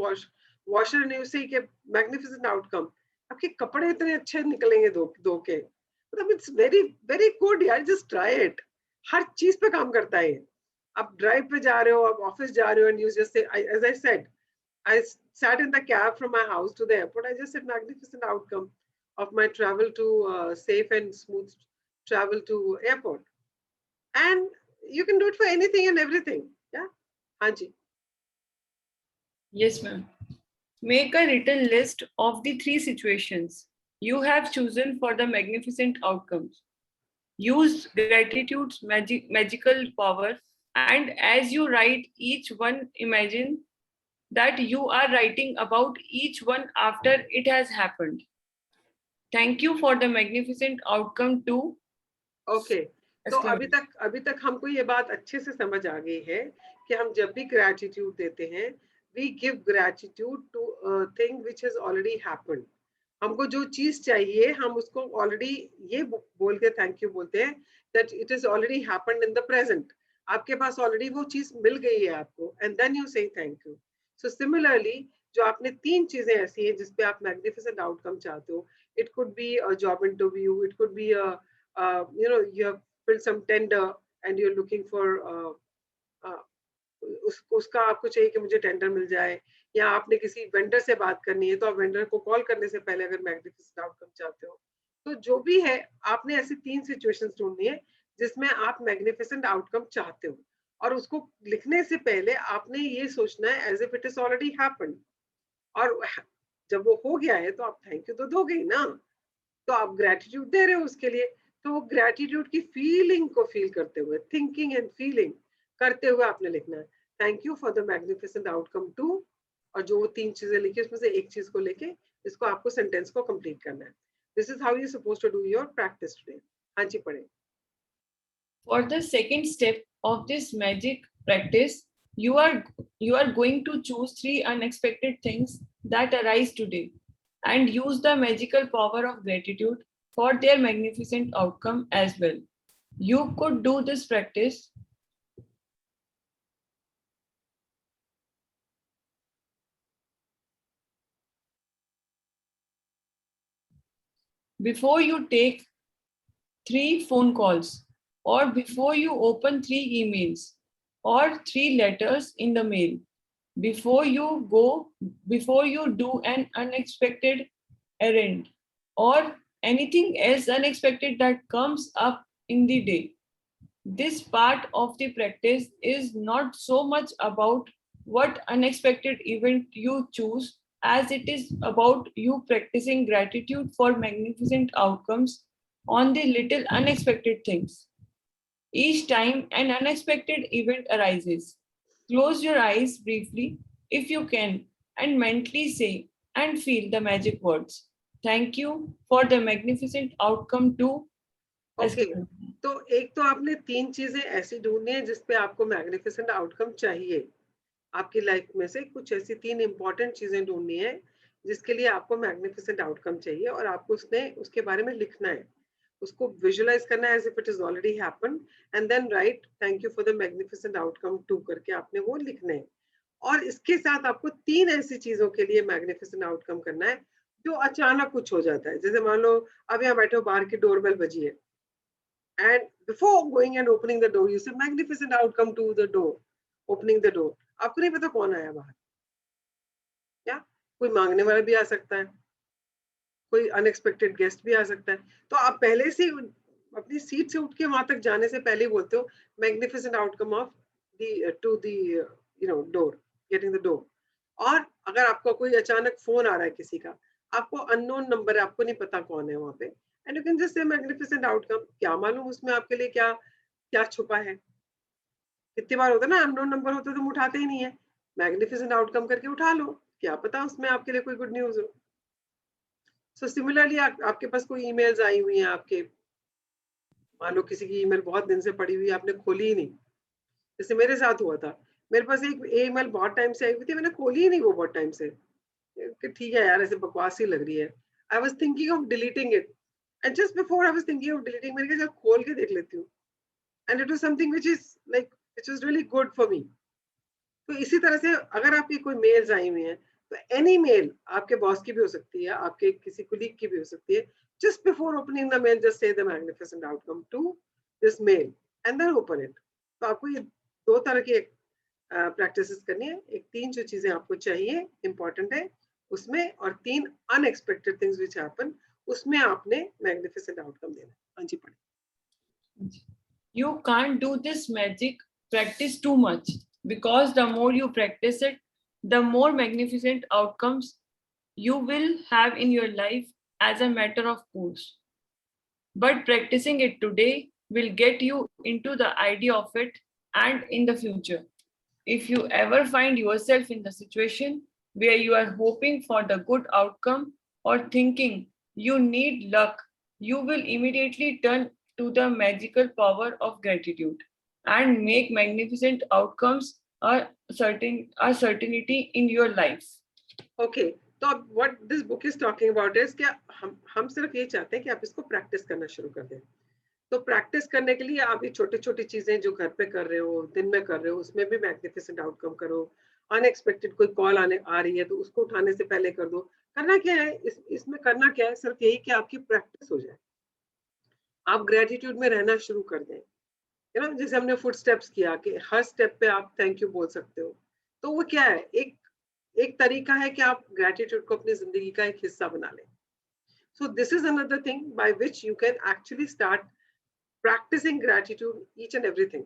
[SPEAKER 1] washer and you say कि magnificent outcome, आपके कपड़े इतने अच्छे निकलेंगे धो के. मतलब इट्स वेरी वेरी गुड यार, जस्ट ट्राई इट. हर चीज पे काम करता है. आप ड्राइव पे जा रहे हो, आप ऑफिस जा रहे हो, and you just say, as I said, I sat in the cab from my house to the airport. I just said magnificent outcome of my travel to safe and smooth travel to airport. And you can do it for anything and everything. Yeah. Hanji.
[SPEAKER 4] Yes, ma'am. Make a written list of the 3 situations you have chosen for the magnificent outcomes. Use gratitude's magical power, and as you write each one, imagine that you are writing about each one after it has happened. Thank you for the magnificent outcome too.
[SPEAKER 1] Okay. तो अभी तक हमको ये बात अच्छे से समझ आ गई है कि हम जब भी ग्रैटिट्यूड देते हैं, we give gratitude to a thing which has already happened. हमको जो चीज चाहिए हम उसको ऑलरेडी ये बोल के थैंक यू बोलते हैं that it is already happened in the present. आपके पास ऑलरेडी वो चीज मिल गई है आपको, and then you say thank you. So similarly, जो आपने 3 चीजें ऐसी हैं जिसपे आप मैग्निफिसेंट आउटकम चाहते हो, it could be a job interview, it could be a you have filled some tender and you're looking for उसका आपको चाहिए कि मुझे टेंडर मिल जाए, या आपने किसी वेंडर से बात करनी है तो आप वेंडर को कॉल करने से पहले अगर मैग्निफिसेंट आउटकम चाहते हो, तो जो भी है आपने ऐसी 3 सिचुएशंस ढूंढनी है जिसमें आप मैग्निफिसेंट आउटकम चाहते हो, और उसको लिखने से पहले आपने ये सोचना है as if it is already happened. और जब वो हो गया है तो आप थैंक यू तो दोगे ही ना, तो आप ग्रेटिट्यूड दे रहे हो उसके लिए, तो वो ग्रेटिट्यूड की फीलिंग को फील करते हुए, थिंकिंग एंड फीलिंग करते हुए आपने लिखना है thank you for the magnificent outcome to, और जो 3 चीजें लिखी उसमें से एक चीज को लेके इसको आपको सेंटेंस को कंप्लीट करना है. This is how you suppose to do your practice today. हाँ जी, पढ़े.
[SPEAKER 4] For the second step of this magic practice, you are going to choose 3 unexpected things that arise today and use the magical power of gratitude for their magnificent outcome as well. You could do this practice before you take 3 phone calls, or before you open 3 emails, or 3 letters in the mail, before you do an unexpected errand, or anything else unexpected that comes up in the day. This part of the practice is not so much about what unexpected event you choose as it is about you practicing gratitude for magnificent outcomes on the little unexpected things. Each time an unexpected event arises, close your eyes briefly if you can and mentally say and feel the magic words. Thank you for the magnificent outcome to.
[SPEAKER 1] Okay, तो एक तो आपने 3 चीजें ऐसी ढूंढनी है जिसपे आपको मैग्निफिसेंट आउटकम चाहिए। आपकी लाइफ में से कुछ ऐसी 3 इंपॉर्टेंट चीजें ढूंढनी है जिसके लिए आपको मैग्निफिसेंट आउटकम चाहिए और आपको उसके बारे में लिखना है, उसको विजुअलाइज करना है as if it is already happened and then write thank you for the magnificent outcome to करके आपने वो लिखना है। और इसके साथ आपको 3 ऐसी चीजों के लिए मैग्निफिसेंट आउटकम करना है जो अचानक कुछ हो जाता है। जैसे मान लो अब यहाँ बैठे हो, बाहर की डोरबेल बजी है and before going and opening the door you say magnificent outcome to the door, opening the door। आपको नहीं पता कौन आया बाहर, क्या कोई मांगने वाला भी आ सकता है, कोई अनएक्सपेक्टेड गेस्ट भी आ सकता है। तो आप पहले से अपनी सीट से उठ के वहां तक जाने से पहले बोलते हो magnificent outcome of the door, getting the door. और अगर आपको कोई अचानक फोन आ रहा है किसी का, आपको अननोन नंबर है, आपको नहीं पता कौन है वहां पे, and you can just say magnificent outcome. क्या मालूम उसमें आपके लिए क्या क्या छुपा है। कितनी बार होता है ना, अननोन नंबर होता है तो हम उठाते ही नहीं है, मैग्निफिसेंट आउटकम करके उठा लो, क्या पता उसमें आपके लिए कोई गुड न्यूज हो। सो सिमिलरली आपके पास कोई ईमेल्स आई हुई हैं, आपके मान लो किसी की ईमेल बहुत दिन से पड़ी हुई है, आपने खोली ही नहीं। जैसे मेरे साथ हुआ था, मेरे पास एक ईमेल बहुत टाइम से आई हुई थी, मैंने खोली ही नहीं वो बहुत टाइम से कि ठीक है यार ऐसे बकवास ही लग रही है। I was thinking of deleting it and just before I was thinking of deleting मैंने कहा चल खोल के देख लेती हूँ, and it was something which is like which was really good for me. तो इसी तरह से अगर आपकी कोई मेल्स आई हुई हैं तो एनी मेल आपके बॉस की भी हो सकती है, आपके किसी कुलीग की भी हो सकती है, just before opening the mail just say the magnificent outcome to this mail and then open it। तो आपको ये 2 तरह की प्रैक्टिसेस करनी है। एक 3 जो चीजें आपको चाहिए इंपॉर्टेंट है उसमें, और 3 अनएक्सपेक्टेड थिंग्स व्हिच हैपन उसमें आपने मैग्निफिसेंट आउटकम देना है। हाँ जी पढ़िए।
[SPEAKER 4] You can't do this magic practice too much because the more you practice it, the more magnificent outcomes you will have in your life as a matter of course. But practicing it today will get you into the idea of it and in the future. If you ever find yourself in the situation where you are hoping for the good outcome or thinking you need luck, you will immediately turn to the magical power of gratitude and make magnificent outcomes a certainty in your life.
[SPEAKER 1] Okay, तो अब what this book is talking about is क्या हम सिर्फ ये चाहते हैं कि आप इसको प्रैक्टिस करना शुरू कर दें। तो प्रैक्टिस करने के लिए आप ये छोटी छोटी चीजें जो घर पे कर रहे हो, दिन में कर रहे हो, उसमें भी मैग्निफिसेंट आउटकम करो। अनएक्सपेक्टेड कोई कॉल आ रही है तो उसको उठाने से पहले कर दो। करना क्या है इसमें करना क्या है, सिर्फ यही कि आपकी प्रैक्टिस हो जाए, आप ग्रेटिट्यूड में रहना शुरू कर दें। यू नो, जैसे हमने फुट स्टेप्स किया कि हर स्टेप पे आप थैंक यू बोल सकते हो, तो वो क्या है, एक तरीका है कि आप ग्रेटिट्यूड को अपनी जिंदगी का एक हिस्सा बना लें। So this is another thing by which you can actually start practising gratitude each and everything.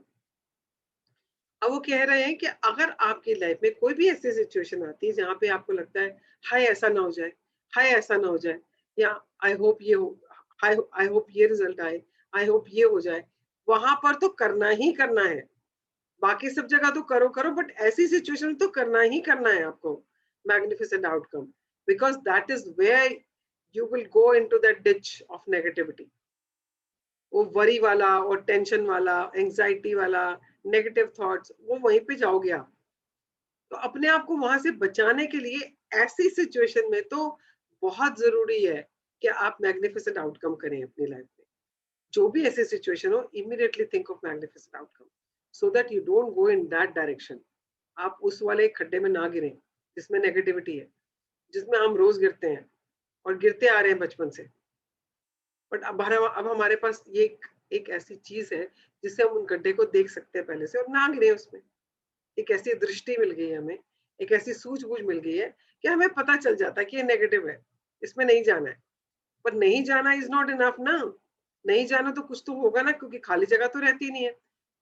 [SPEAKER 1] अब वो कह रहे हैं कि अगर आपकी लाइफ में कोई भी ऐसी सिचुएशन आती है जहाँ पे आपको लगता है हाय ऐसा ना हो जाए, हाय ऐसा ना हो जाए, या आई होप ये हो, आई होप ये रिजल्ट आए, आई होप ये हो जाए, वहां पर तो करना ही करना है। बाकी सब जगह तो करो करो, बट ऐसी सिचुएशन तो करना ही करना है आपको magnificent outcome, because that is where you will go into that ditch of negativity. वो वरी वाला और टेंशन वाला, एंजाइटी वाला, नेगेटिव थॉट्स, वो वहीं पे जाओगे आप। तो अपने आप को वहां से बचाने के लिए ऐसी सिचुएशन में तो बहुत जरूरी है कि आप मैग्निफिसेंट आउटकम करें अपनी लाइफ में। जो भी ऐसी सिचुएशन हो, immediately think of magnificent outcome so that you don't go in that direction। आप उस वाले खड्डे में ना गिरें जिसमें नेगेटिविटी है, जिसमें हम रोज गिरते हैं और गिरते आ रहे हैं बचपन से। बट अब हमारे पास ये एक ऐसी चीज है जिससे हम उन गड्ढे को देख सकते हैं पहले से और ना गिरे उसमें। एक ऐसी दृष्टि मिल गई है हमें, एक ऐसी सूझबूझ मिल गई है कि हमें पता चल जाता है कि ये नेगेटिव है, इसमें नहीं जाना है। पर नहीं जाना इज नॉट इनफ ना, नहीं जाना तो कुछ तो होगा ना, क्योंकि खाली जगह तो रहती नहीं है।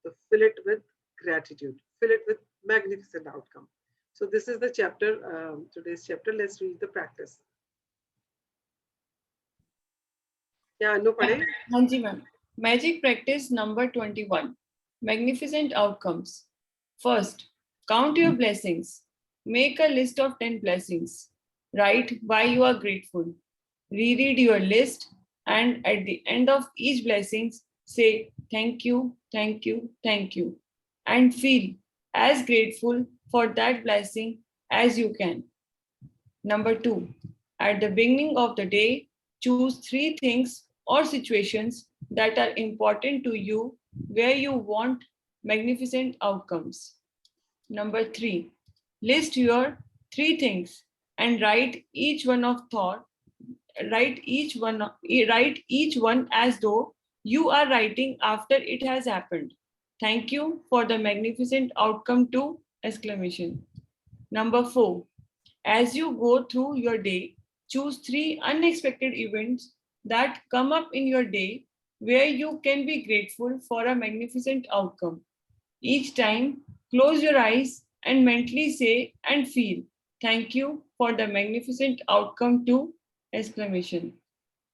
[SPEAKER 1] तो fill it with gratitude, fill it with magnificent outcome. So this is the chapter, today's chapter. Let's read the practice. क्या अनु पढ़े?
[SPEAKER 4] हाँ जी ma'am. Magic practice number 21. Magnificent outcomes. First, count your blessings. Make a list of 10 blessings. Write why you are grateful. Reread your list, and at the end of each blessing, say thank you, thank you, thank you, and feel as grateful for that blessing as you can. Number 2, at the beginning of the day, choose 3 things or situations that are important to you where you want magnificent outcomes. Number 3, list your 3 things and write each one as though you are writing after it has happened. Thank you for the magnificent outcome too! Exclamation. Number 4, as you go through your day, choose 3 unexpected events that come up in your day where you can be grateful for a magnificent outcome. Each time, close your eyes and mentally say and feel, thank you for the magnificent outcome too! Exclamation.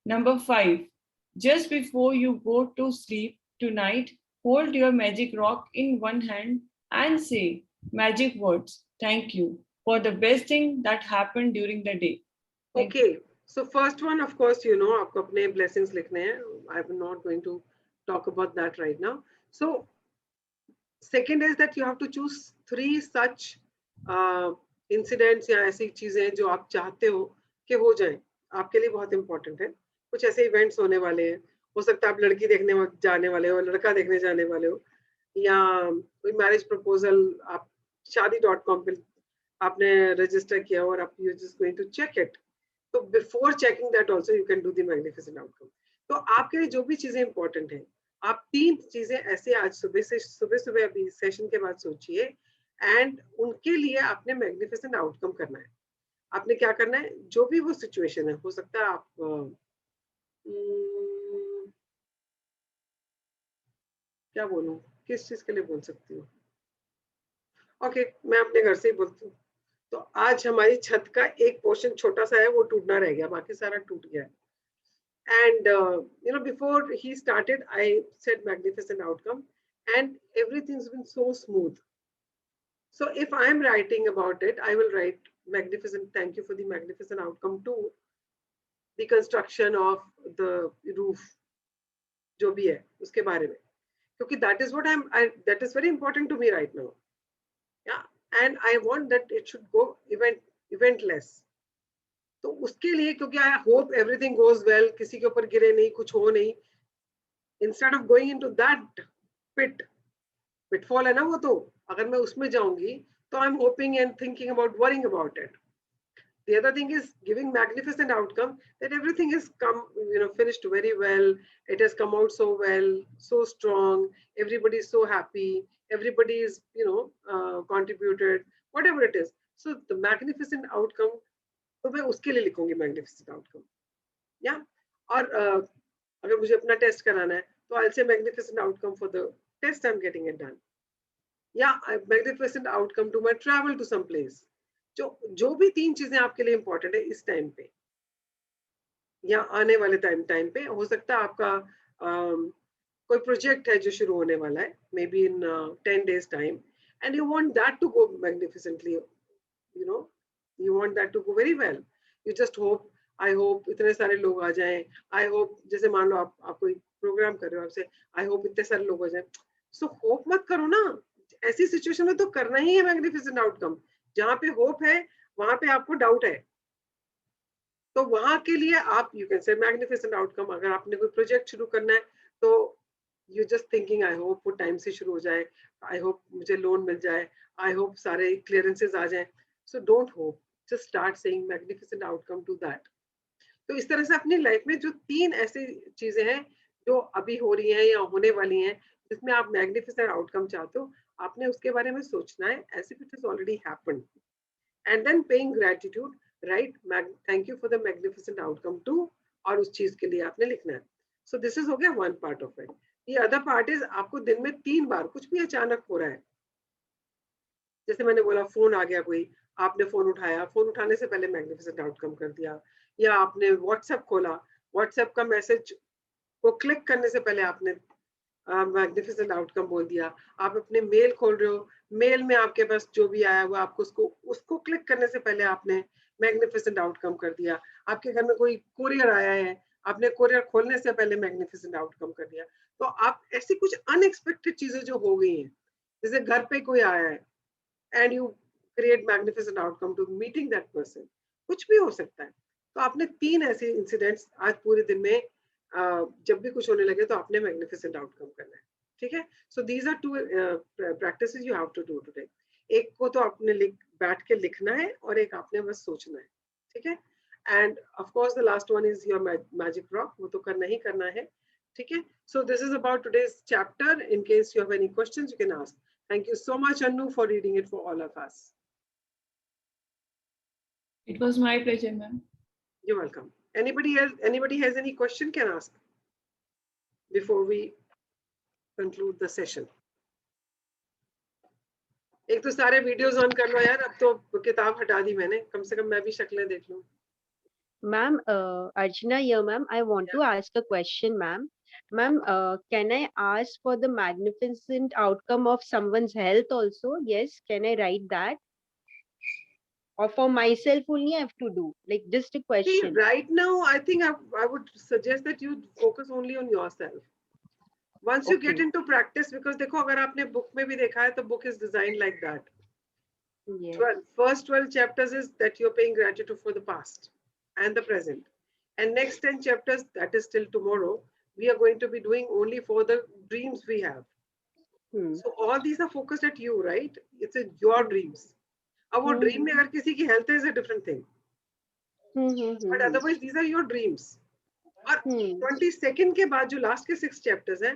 [SPEAKER 4] Number 5, just before you go to sleep tonight, hold your magic rock in one hand and say magic words, thank you, for the best thing that happened during the day. Thank you.
[SPEAKER 1] Okay, so first one, of course, you know, आपको अपने blessings लिखने हैं. I'm not going to talk about that right now. So second is that you have to choose 3 such incidents या ऐसी चीजें जो आप चाहते हो कि हो जाए, आपके लिए बहुत इंपॉर्टेंट है. कुछ ऐसे इवेंट्स होने वाले हैं, हो सकता है आप लड़की देखने जाने वाले हो, लड़का देखने जाने वाले हो, या कोई मैरिज प्रपोजल आप shaadi.com पे आपने रजिस्टर किया और आप you just going to check it. तो before checking that also you can do the magnificent outcome. तो आपके लिए जो भी चीजें इंपॉर्टेंट हैं, आप 3 चीजें ऐसे आज सुबह अभी सेशन के बाद सोचिए, एंड उनके लिए आपने मैग्निफिसेंट आउटकम करना है. आपने क्या करना है, जो भी वो सिचुएशन है, हो सकता है आप क्या बोलूं, किस चीज के लिए बोल सकती हूँ. ओके, मैं अपने घर से ही बोलती हूँ. तो आज हमारी छत का एक पोर्शन छोटा सा है, वो टूटना रह गया, बाकी सारा टूट गया है. And you know, before he started, I said magnificent outcome, and everything's been so smooth. So if I'm writing about it, I will write magnificent, thank you for the magnificent outcome to the construction of the roof, जो भी है उसके बारे में, क्योंकि that is what that is very important to me right now. Yeah, and I want that it should go eventless. तो उसके लिए, क्योंकि I hope everything goes well, किसी के ऊपर गिरे नहीं, कुछ हो नहीं, instead of going into that pitfall है ना वो, तो अगर मैं उसमें जाऊंगी तो I am hoping and thinking about, worrying about it. The other thing is giving magnificent outcome, that everything is come, you know, finished very well, it has come out so well, so strong, everybody is so happy, everybody is, you know, contributed, whatever it is. So the magnificent outcome, तो मैं उसके लिए लिखूंगी magnificent outcome. या और अगर मुझे अपना टेस्ट कराना है तो I say magnificent outcome for the test I am getting it done, या magnificent outcome to my travel to some place. जो भी 3 चीजें आपके लिए इंपॉर्टेंट है इस टाइम पे या आने वाले टाइम पे, हो सकता है आपका कोई प्रोजेक्ट है जो शुरू होने वाला है, maybe in 10 days time, and you want that to go magnificently, you know, you want that to go very well. You just hope, I hope इतने सारे लोग आ जाएं, I hope, जैसे मान लो आप कोई प्रोग्राम कर रहे हो, आपसे I hope इतने सारे लोग आ जाएं. So hope मत करो ना, ऐसी सिचुएशन में तो करना ही है मैग्निफिसेंट आउटकम. जहाँ पे होप है वहां पे आपको डाउट है, तो वहां के लिए आप you can say magnificent outcome. अगर आपने कोई प्रोजेक्ट शुरू करना है तो you just thinking, I hope वो टाइम से शुरू हो जाए, आई होप मुझे लोन मिल जाए, आई होप सारे क्लियरेंसेस आ जाए. So don't hope, just start saying magnificent outcome to that. तो इस तरह से अपनी लाइफ में जो 3 ऐसी चीजें हैं जो अभी हो रही हैं या होने वाली हैं, जिसमें आप मैग्निफिसेंट आउटकम चाहते हो, आपने उसके बारे में सोचना है as if it has already happened, and then paying gratitude, right? Thank you for the magnificent outcome too, और उस चीज के लिए आपने लिखना है. सो दिस इज हो गया वन पार्ट ऑफ इट. ये अदर पार्ट इज आपको दिन में 3 बार कुछ भी अचानक हो रहा है, जैसे मैंने बोला फोन आ गया कोई, आपने फोन उठाया, फोन उठाने से पहले मैग्निफिसेंट आउटकम कर दिया, या आपने व्हाट्सएप खोला, व्हाट्सएप का मैसेज को क्लिक करने से पहले आपने मैग्निफिसेंट आउटकम बोल दिया. आप अपने मेल खोल रहे हो, मेल में आपके पास जो भी आया हुआ आपको उसको क्लिक करने से पहले आपने मैग्निफिसेंट आउटकम कर दिया. आपके घर में कोई कोरियर आया है, आपने कोरियर खोलने से पहले मैग्निफिसेंट आउटकम कर दिया. तो आप ऐसी कुछ अनएक्सपेक्टेड चीजें जो हो गई हैं, जैसे घर पे कोई आया है and you create magnificent outcome to meeting that person, कुछ भी हो सकता है. तो आपने 3 ऐसे इंसिडेंट्स आज पूरे दिन में जब भी कुछ होने लगे तो आपने मैग्निफिसेंट आउटकम करना है. ठीक है. So these are 2 practices you have to do today. एक को तो आपने बैठ के लिखना है और एक आपने बस सोचना है. ठीक है. End of course the last one is your magic rock, वो तो करना ही करना है. ठीक है. सो this is about today's chapter. In case you have any questions you can ask. Thank you so much, Anu, for reading it for all of us.
[SPEAKER 4] It was my pleasure, ma'am.
[SPEAKER 1] You're welcome. Anybody else? Anybody has any question can ask before we conclude the session. एक तो सारे videos on कर लो यार, अब तो किताब हटा दी मैंने, कम से कम मैं भी शक्लें देख लूं.
[SPEAKER 5] Ma'am, Archana here, ma'am. I want to ask a question, ma'am. Ma'am, can I ask for the magnificent outcome of someone's health also? Yes, can I write that? Or for myself only I have to do? Like just a
[SPEAKER 1] See,
[SPEAKER 5] question.
[SPEAKER 1] right now, I think I would suggest that you focus only on yourself. Once you get
[SPEAKER 5] Okay.
[SPEAKER 1] into practice, because देखो अगर आपने book में भी देखा है तो book is designed like that.
[SPEAKER 5] Yes.
[SPEAKER 1] First 12 chapters is that you're paying gratitude for the past and the present. And next 10 chapters, that is till tomorrow, we are going to be doing only for the dreams we have.
[SPEAKER 5] Hmm.
[SPEAKER 1] So all these are focused at you, right? It's your dreams. अब वो dream में अगर किसी की health is a different thing. But otherwise, these are your dreams. और 22nd के बाद जो last के 6 chapters हैं,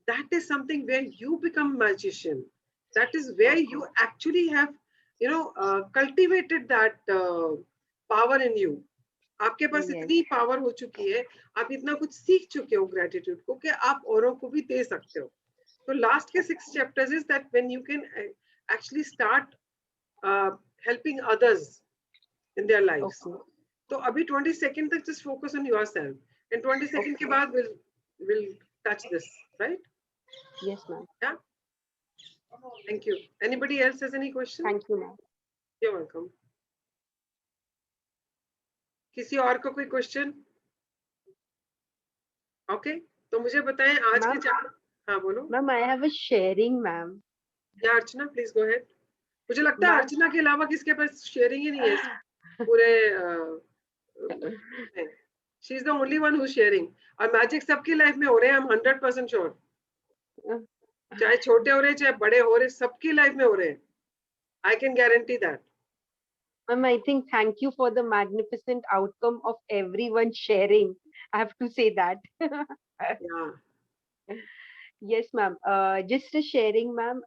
[SPEAKER 1] that is something where you become magician. That is where you actually have, cultivated that power in you. आपके पास
[SPEAKER 5] Yes.
[SPEAKER 1] इतनी power हो चुकी है, आप इतना कुछ सीख चुके हो ग्रेटिट्यूड को कि आप औरों को भी दे सकते हो. तो लास्ट के 6 chapters is that when you can actually start helping others in their lives.
[SPEAKER 5] Okay.
[SPEAKER 1] तो अभी 22nd तक just focus on yourself, and 22nd के बाद we'll touch this, right?
[SPEAKER 5] Yes, ma'am.
[SPEAKER 1] Yeah. Thank you. Anybody else has any question?
[SPEAKER 5] Thank you, ma'am.
[SPEAKER 1] You're welcome. किसी और को कोई question? Okay, तो मुझे बताएं आज के
[SPEAKER 5] Ma'am.
[SPEAKER 1] हाँ बोलो.
[SPEAKER 5] Ma'am, I have a sharing, ma'am.
[SPEAKER 1] या अर्चना प्लीज गो अहेड. मुझे लगता है
[SPEAKER 5] Ma'am.
[SPEAKER 1] अर्चना के अलावा किसके पास शेयरिंग ही नहीं है इस पूरे she is the only one who sharing. और मैजिक सबकी लाइफ में हो रहे हैं, हम 100% श्योर. चाहे छोटे हो रहे चाहे बड़े हो रहे, सबकी लाइफ में हो रहे हैं. I can guarantee that.
[SPEAKER 5] Ma'am, I think thank you for the magnificent outcome of everyone sharing. I have to say that.
[SPEAKER 1] या
[SPEAKER 5] Yes, ma'am. Just a sharing, ma'am.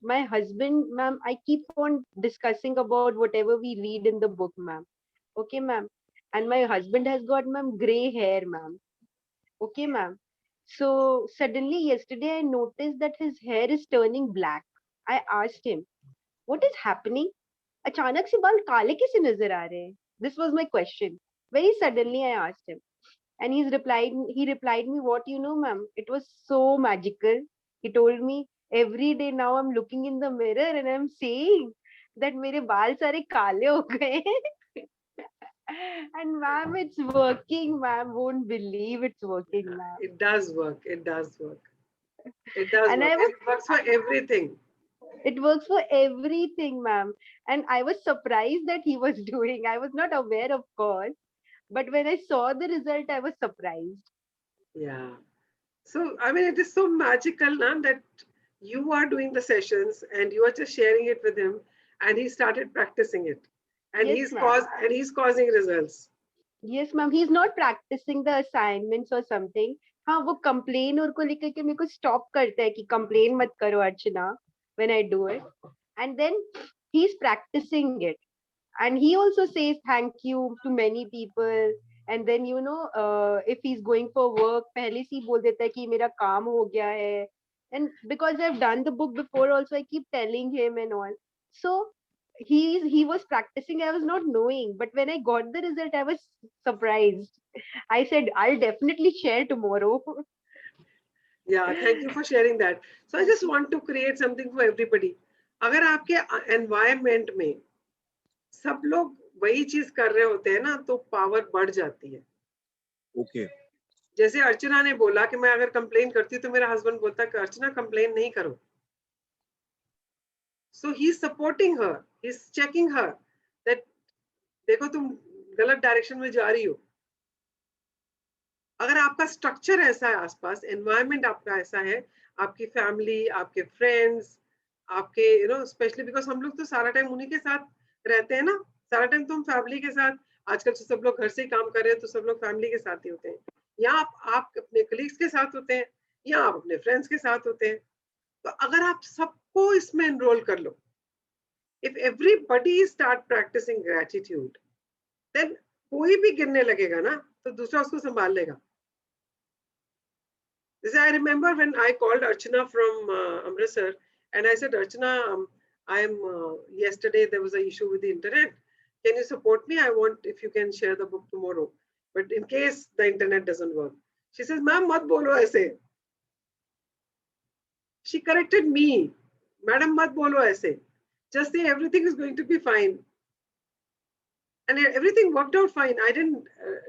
[SPEAKER 5] My husband, ma'am, I keep on discussing about whatever we read in the book, ma'am. Okay, ma'am. And my husband has got, ma'am, gray hair, ma'am. Okay, ma'am. So suddenly yesterday I noticed that his hair is turning black. I asked him, what is happening? अचानक से बाल काले कैसे नजर आ रहे हैं? This was my question. Very suddenly I asked him. And he replied me, what you know, ma'am? It was so magical. He told me, every day now I'm looking in the mirror and I'm saying that मेरे बाल सारे काले हो गए. And ma'am, it's working, ma'am. Won't believe it's working, ma'am.
[SPEAKER 1] It does work. It does work. It does
[SPEAKER 5] And
[SPEAKER 1] work.
[SPEAKER 5] I was-
[SPEAKER 1] It works for everything.
[SPEAKER 5] It works for everything, ma'am. And I was surprised that he was doing. I was not aware, of course. But when I saw the result, I was surprised.
[SPEAKER 1] Yeah. So, I mean, it is so magical now that you are doing the sessions and you are just sharing it with him, and he started practicing it. And
[SPEAKER 5] Yes,
[SPEAKER 1] he's causing results.
[SPEAKER 5] Yes, ma'am. He's not practicing the assignments or something. हाँ, वो complain और को लेकर के मेरे को stop करता है कि complain मत करो अर्चना when I do it. And then he's practicing it. And he also says thank you to many people. and then if he's going for work, पहले से ही बोल देता है कि मेरा काम हो गया है. And because I've done the book before also, I keep telling him and all. So he was practicing. I was not knowing, but when I got the result, I was surprised. I said I'll definitely share tomorrow.
[SPEAKER 1] Yeah, thank you for sharing that. So I just want to create something for everybody. अगर आपके environment में सब लोग वही चीज कर रहे होते हैं ना, तो पावर बढ़ जाती है.
[SPEAKER 2] Okay.
[SPEAKER 1] जैसे अर्चना ने बोला कि मैं अगर कंप्लेन करती हूँ तो मेरा हस्बैंड बोलता है कि अर्चना कंप्लेन नहीं करो. So he's supporting her, he's checking her that देखो तुम गलत डायरेक्शन में जा रही हो. अगर आपका स्ट्रक्चर ऐसा है आसपास, एनवायरनमेंट आपका ऐसा है, आपकी फैमिली, आपके फ्रेंड्स, आपके स्पेशली बिकॉज हम लोग तो सारा टाइम उन्हीं के साथ रहते हैं ना, सारा टाइम तो हम फैमिली के साथ, आजकल तो सब लोग घर से ही काम कर रहे हैं तो सब लोग फैमिली के साथ ही होते हैं, या आप अपने कलीग्स के साथ होते हैं, या आप अपने फ्रेंड्स के साथ होते हैं. तो अगर आप सबको इसमें एनरोल कर लो, if everybody start practising gratitude, then कोई भी गिरने लगेगा ना तो दूसरा उसको संभाल लेगा. I remember when I called Archana from Amritsar and I said, Archana, yesterday there was an issue with the internet. Can you support me? I want if you can share the book tomorrow. But in case the internet doesn't work. She says, Ma'am, mat bolo aise. She corrected me. Madam, mat bolo aise. Just say everything is going to be fine. And everything worked out fine. I didn't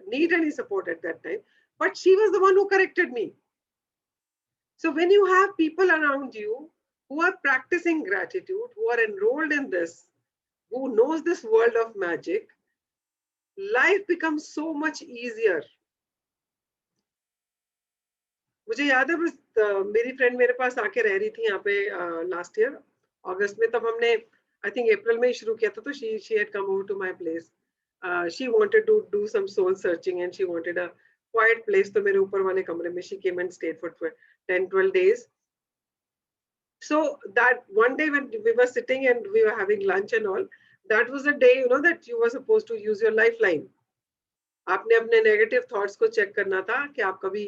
[SPEAKER 1] need any support at that time. But she was the one who corrected me. So when you have people around you who are practicing gratitude, who are enrolled in this, who knows this world of magic, life becomes so much easier. मुझे याद है बस मेरी friend मेरे पास आके रह रही थी यहाँ पे लास्ट ईयर अगस्त में, तब हमने आई थिंक अप्रैल में ही शुरू किया था, तो she had come over to my place. She wanted to do some soul searching and she wanted a quiet place. तो मेरे ऊपर वाले कमरे में she came and stayed for 10-12 days. So that one day when we were sitting and we were having lunch and all, that was the day that you were supposed to use your lifeline. आपने अपने negative thoughts को check करना था कि आप कभी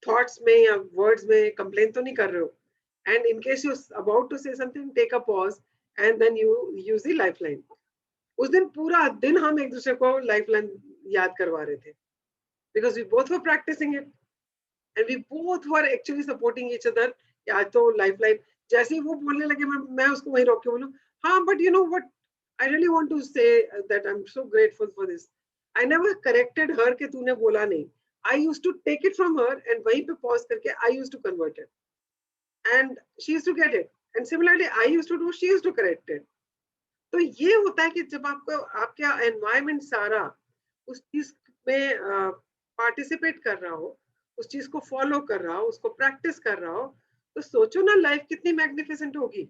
[SPEAKER 1] thoughts में या words में complain तो नहीं कर रहे हो. And in case you're about to say something, take a pause and then you use the lifeline. उस दिन पूरा दिन हम एक दूसरे को lifeline याद करवा रहे थे. Because we both were practicing it. And we both were actually supporting each other. आज तो lifeline जैसे ही वो बोलने लगे मैं उसको वहीं रोक के बोलूं, हाँ, but you know what, I really want to say that I'm so grateful for this. I never corrected her कि तूने बोला नहीं. I used to take it from her and वहीं पे pause करके I used to convert it. And she used to get it. And similarly, I used to do, she used to correct it. तो ये होता है कि जब आपको आपका environment सारा उस चीज में participate कर रहा हो, उस चीज को follow कर रहा हो, उसको practice कर रहा हो, तो सोचो ना लाइफ कितनी मैग्निफिसेंट होगी.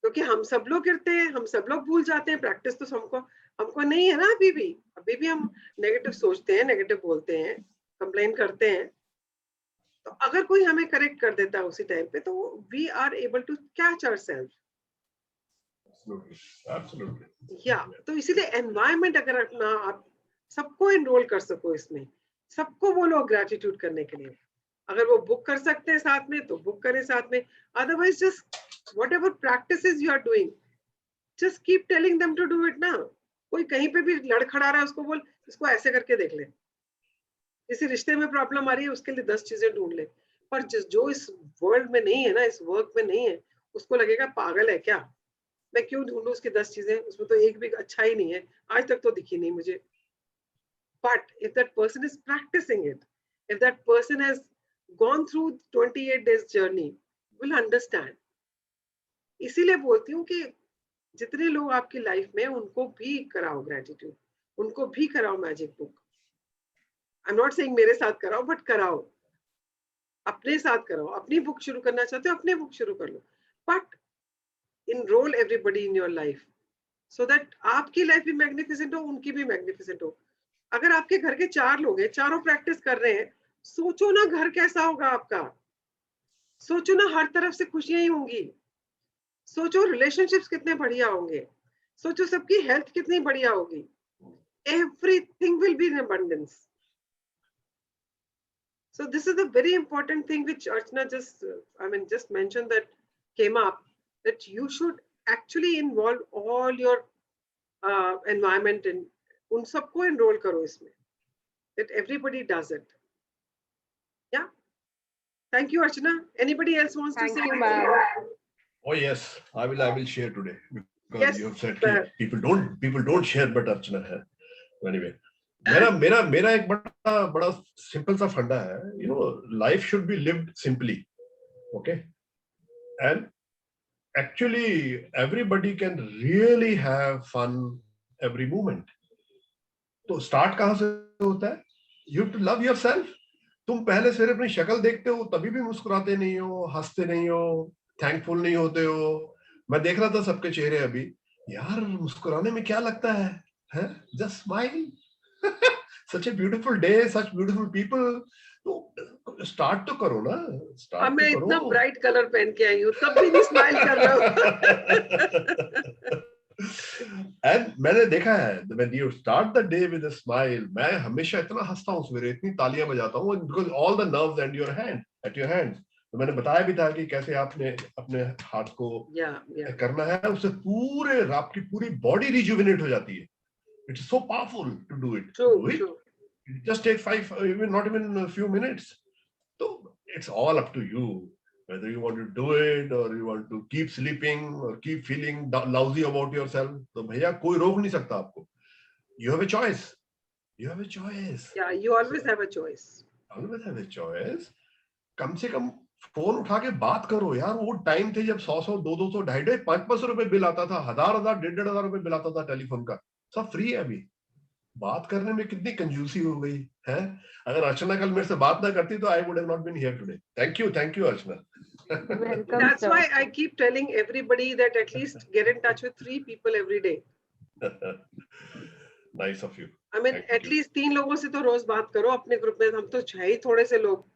[SPEAKER 1] क्योंकि हम सब लोग गिरते हैं, हम सब लोग भूल जाते हैं, प्रैक्टिस तो हमको नहीं है ना अभी भी हम नेगेटिव सोचते हैं, नेगेटिव बोलते हैं, कंप्लेन करते हैं. तो अगर कोई हमें करेक्ट कर देता है उसी टाइम पे, तो we are able to catch ourselves. या तो इसीलिए एनवायरनमेंट अगर अपना आप सबको एनरोल कर सको इसमें, सबको बोलो ग्रेटिट्यूड करने के लिए. अगर वो बुक कर सकते हैं साथ में तो बुक करें साथ में. Otherwise just whatever practices you are doing, just keep telling them to do it ना. कोई कहीं पे भी लड़खड़ा रहा है, उसको बोल इसको ऐसे करके देख ले. किसी रिश्ते में प्रॉब्लम आ रही है, उसके लिए 10 चीजें ढूंढ ले. पर जो इस वर्ल्ड में नहीं है ना, इस वर्क में नहीं है, उसको लगेगा पागल है क्या, मैं क्यों ढूंढूं उसकी 10 चीजें, उसमें तो एक भी अच्छा ही नहीं है, आज तक तो दिखी नहीं मुझे. But if that person is practicing it, if that person has gone through 28 days journey, will understand. इसीलिए बोलती हूँ कि जितने लोग आपकी लाइफ में, उनको भी कराओ ग्रेटिट्यूड, उनको भी कराओ magic book. I am not saying मेरे साथ कराओ, बट कराओ, अपने साथ कराओ. अपनी बुक शुरू करना चाहते हो, अपने बुक शुरू कर लो, but enrol everybody in your life so that आपकी लाइफ भी मैग्निफिसेंट हो, उनकी भी मैग्निफिसेंट हो. अगर आपके घर के 4 लोग हैं, चारों प्रैक्टिस कर रहे हैं, सोचो ना घर कैसा होगा आपका. सोचो ना हर तरफ से खुशियां ही होंगी. सोचो रिलेशनशिप्स कितने बढ़िया होंगे. सोचो सबकी हेल्थ कितनी बढ़िया होगी. everything will be in abundance. So this is a very important thing which Archana just mentioned, that came up, that you should actually involve all your environment in, उन सबको enroll करो इसमें, that everybody does it. Yeah. Thank you, Archana. Anybody else wants to
[SPEAKER 5] Thank
[SPEAKER 1] say
[SPEAKER 5] you,
[SPEAKER 1] anything?
[SPEAKER 5] ma'am.
[SPEAKER 6] Oh yes, I will share today, because
[SPEAKER 1] Yes,
[SPEAKER 6] you have said
[SPEAKER 1] sir.
[SPEAKER 6] people don't share, but Archana hai. Anyway, मेरा एक बड़ा simple सा फंडा है, you know, life should be lived simply, okay, and actually everybody can really have fun every moment. तो start कहाँ से होता है? You have to love yourself. तुम पहले सवेरे अपनी शक्ल देखते हो तभी भी मुस्कुराते नहीं हो, हंसते नहीं हो, थैंकफुल नहीं होते हो. मैं देख रहा था सबके चेहरे अभी, यार मुस्कुराने में क्या लगता है? Just smile. Such a beautiful day, such beautiful people. तो स्टार्ट तो करो ना, स्टार्ट
[SPEAKER 1] मैं
[SPEAKER 6] तो
[SPEAKER 1] इतना
[SPEAKER 6] करो.
[SPEAKER 1] ब्राइट कलर पहन के आई हूँ तब भी नहीं स्माइल कर रहा हूँ.
[SPEAKER 6] And मैंने देखा है, when you start the day with a smile, मैं हमेशा इतना हंसता हूँ सवेरे, इतनी तालियां बजाता हूँ, because all the nerves at your hands. तो मैंने बताया भी था कि कैसे आपने अपने हाथ को करना है, उससे पूरे आपकी पूरी बॉडी रिजुविनेट हो जाती है. It's so powerful to do it.
[SPEAKER 1] True.
[SPEAKER 6] It just takes not even a few minutes. So it's all up to you, whether you want to do it or you want to keep sleeping or keep feeling lousy about yourself. तो भैया कोई रोक नहीं सकता आपको. You have a choice. You have a choice.
[SPEAKER 1] Yeah, you always have a choice.
[SPEAKER 6] Always have a choice. कम से कम phone उठा के बात करो यार. वो टाइम थे जब 100, 200, 250, 500 रुपए बिल आता था, 1000, 1,500 रुपए बिल आता था टेलीफोन का. सब फ्री है अभी. बात करने में कितनी कंजूसी हो गई है. अगर अर्चना कल मेरे से बात ना करती तो I would have not been here today. Thank you, Archana.
[SPEAKER 5] Welcome,
[SPEAKER 1] That's
[SPEAKER 5] sir.
[SPEAKER 1] why I keep telling everybody that at least get in touch with 3 people every day.
[SPEAKER 6] Nice of you.
[SPEAKER 1] I mean,
[SPEAKER 6] Thank
[SPEAKER 1] at
[SPEAKER 6] you.
[SPEAKER 1] least 3 लोगों से तो रोज बात करो अपने group में. हम तो है ही थोड़े से लोग.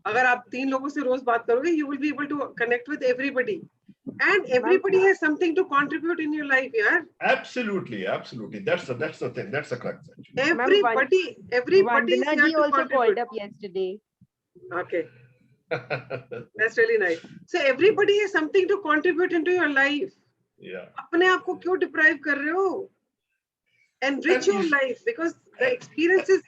[SPEAKER 1] अगर आप 3 लोगों से रोज बात करोगे, you will be able to connect with everybody. And everybody has something to contribute in your life, yeah.
[SPEAKER 6] Absolutely. That's the thing. That's the crux.
[SPEAKER 1] Everybody is
[SPEAKER 5] Vandana
[SPEAKER 1] here
[SPEAKER 5] ji
[SPEAKER 1] to
[SPEAKER 5] also called
[SPEAKER 1] contribute.
[SPEAKER 5] up yesterday.
[SPEAKER 1] Okay, that's really nice. So everybody has something to contribute into your life.
[SPEAKER 6] Yeah.
[SPEAKER 1] अपने आप को क्यों deprive कर रहे हो? Enrich your life, because the experiences.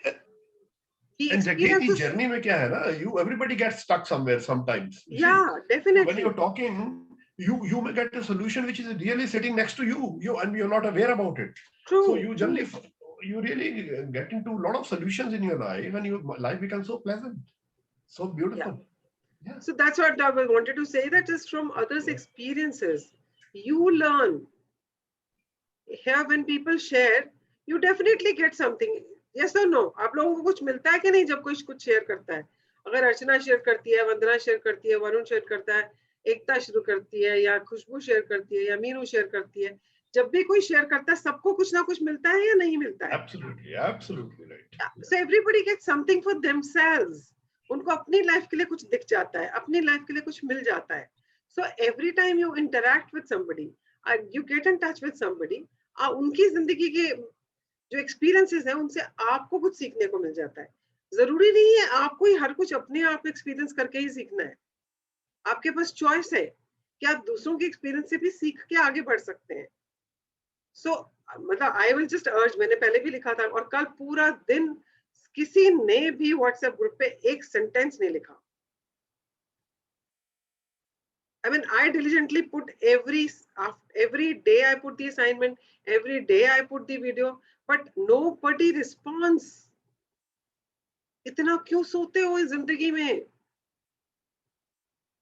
[SPEAKER 6] And the daily journey में क्या है ना? Everybody gets stuck somewhere sometimes.
[SPEAKER 1] Yeah, definitely.
[SPEAKER 6] When you're talking, you may get a solution which is really sitting next to you, and you're not aware about it.
[SPEAKER 1] True.
[SPEAKER 6] So you really get into a lot of solutions in your life, and your life becomes so pleasant, so beautiful. Yeah.
[SPEAKER 1] So that's what I wanted to say, that is from others' experiences. You learn. Here, when people share, you definitely get something. Yes or no? आप लोगों को कुछ मिलता है कि नहीं जब कोई कुछ शेयर करता है? अगर अर्चना शेयर करती है, वंदना शेयर करती है, वरुण शेयर करता है, एकता शुरू करती है, या खुशबू शेयर करती है, या मीनू शेयर करती है, जब भी कोई शेयर करता है, सबको कुछ ना कुछ मिलता है या नहीं मिलता है?
[SPEAKER 6] Absolutely right.
[SPEAKER 1] So everybody gets something for themselves. उनको अपनी लाइफ के लिए कुछ दिख जाता है, अपनी लाइफ के लिए कुछ मिल जाता है. So every time you interact with somebody, you get in touch with somebody, उनकी जिंदगी के जो एक्सपीरियंसेस हैं उनसे आपको कुछ सीखने को मिल जाता है. जरूरी नहीं है आपको ही हर कुछ अपने आप एक्सपीरियंस करके ही सीखना है. आपके पास चॉइस है कि आप दूसरों के एक्सपीरियंस से भी सीख के आगे बढ़ सकते हैं. सो मतलब आई विल जस्ट अर्ज, मैंने पहले भी लिखा था, और कल पूरा दिन किसी ने भी व्हाट्सएप ग्रुप पे एक सेंटेंस नहीं लिखा. I mean, I diligently put every day I put the assignment, every day I put the video, but nobody responds. इतना क्यों सोते हो इस जिंदगी में?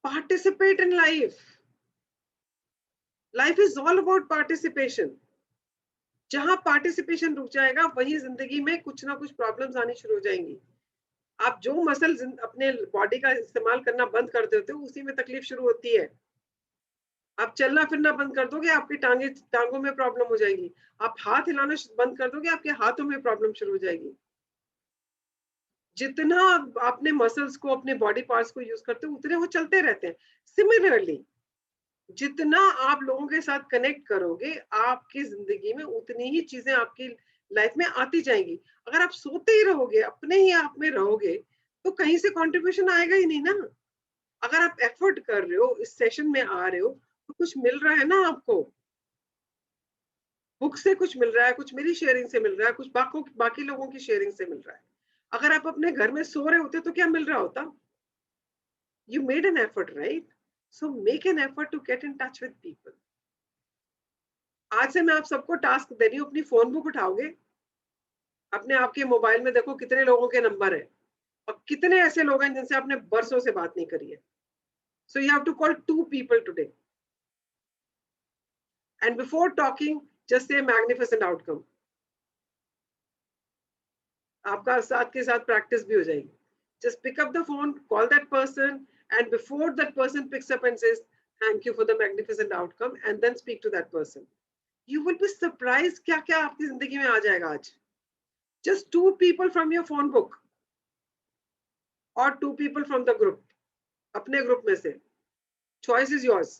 [SPEAKER 1] Participate in life. Life is all about participation. जहां पार्टिसिपेशन रुक जाएगा वहीं जिंदगी में कुछ ना कुछ प्रॉब्लम्स आनी शुरू हो जाएंगी. आप जो मसल अपने बॉडी का इस्तेमाल करना बंद कर देते हो उसी में तकलीफ शुरू होती है. आप चलना फिरना बंद कर दोगे, आपकी टांगों में प्रॉब्लम हो जाएगी. आप हाथ हिलाना बंद कर दोगे, आपके हाथों में प्रॉब्लम शुरू हो जाएगी. जितना अपने मसल्स को, अपने बॉडी पार्ट्स को यूज करते हो उतने वो चलते रहते हैं. सिमिलरली जितना आप लोगों के साथ कनेक्ट करोगे आपकी जिंदगी में उतनी ही चीजें आपकी लाइफ में आती जाएंगी। अगर आप सोते ही रहोगे, अपने ही आप में रहोगे, तो कहीं से कंट्रीब्यूशन आएगा ही नहीं ना। अगर आप एफर्ट कर रहे हो, इस सेशन में आ रहे हो, तो कुछ मिल रहा है ना आपको। बुक से कुछ मिल रहा है, कुछ मेरी शेयरिंग से मिल रहा है, कुछ बाकी लोगों की शेयरिंग से मिल रहा है। अगर आप अपने घर में सो रहे होते तो क्या मिल रहा होता? You made an effort, right? So make an effort to get in touch with people. आज से मैं आप सबको टास्क दे रही हूँ, अपनी फोन बुक उठाओगे, अपने आपके मोबाइल में देखो कितने लोगों के नंबर है और कितने ऐसे लोग हैं जिनसे आपने बरसों से बात नहीं करी है। So you have to call 2 people today. And before talking, just say magnificent outcome. आपका साथ के साथ प्रैक्टिस भी हो जाएगी। Just pick up the phone, call that person, and before that person picks up and says, thank you for the magnificent outcome, and then speak to that person. You will be surprised क्या क्या आपकी जिंदगी में आ जाएगा आज। Just 2 people from your phone book or 2 people from the group, अपने group में से। Choice is yours.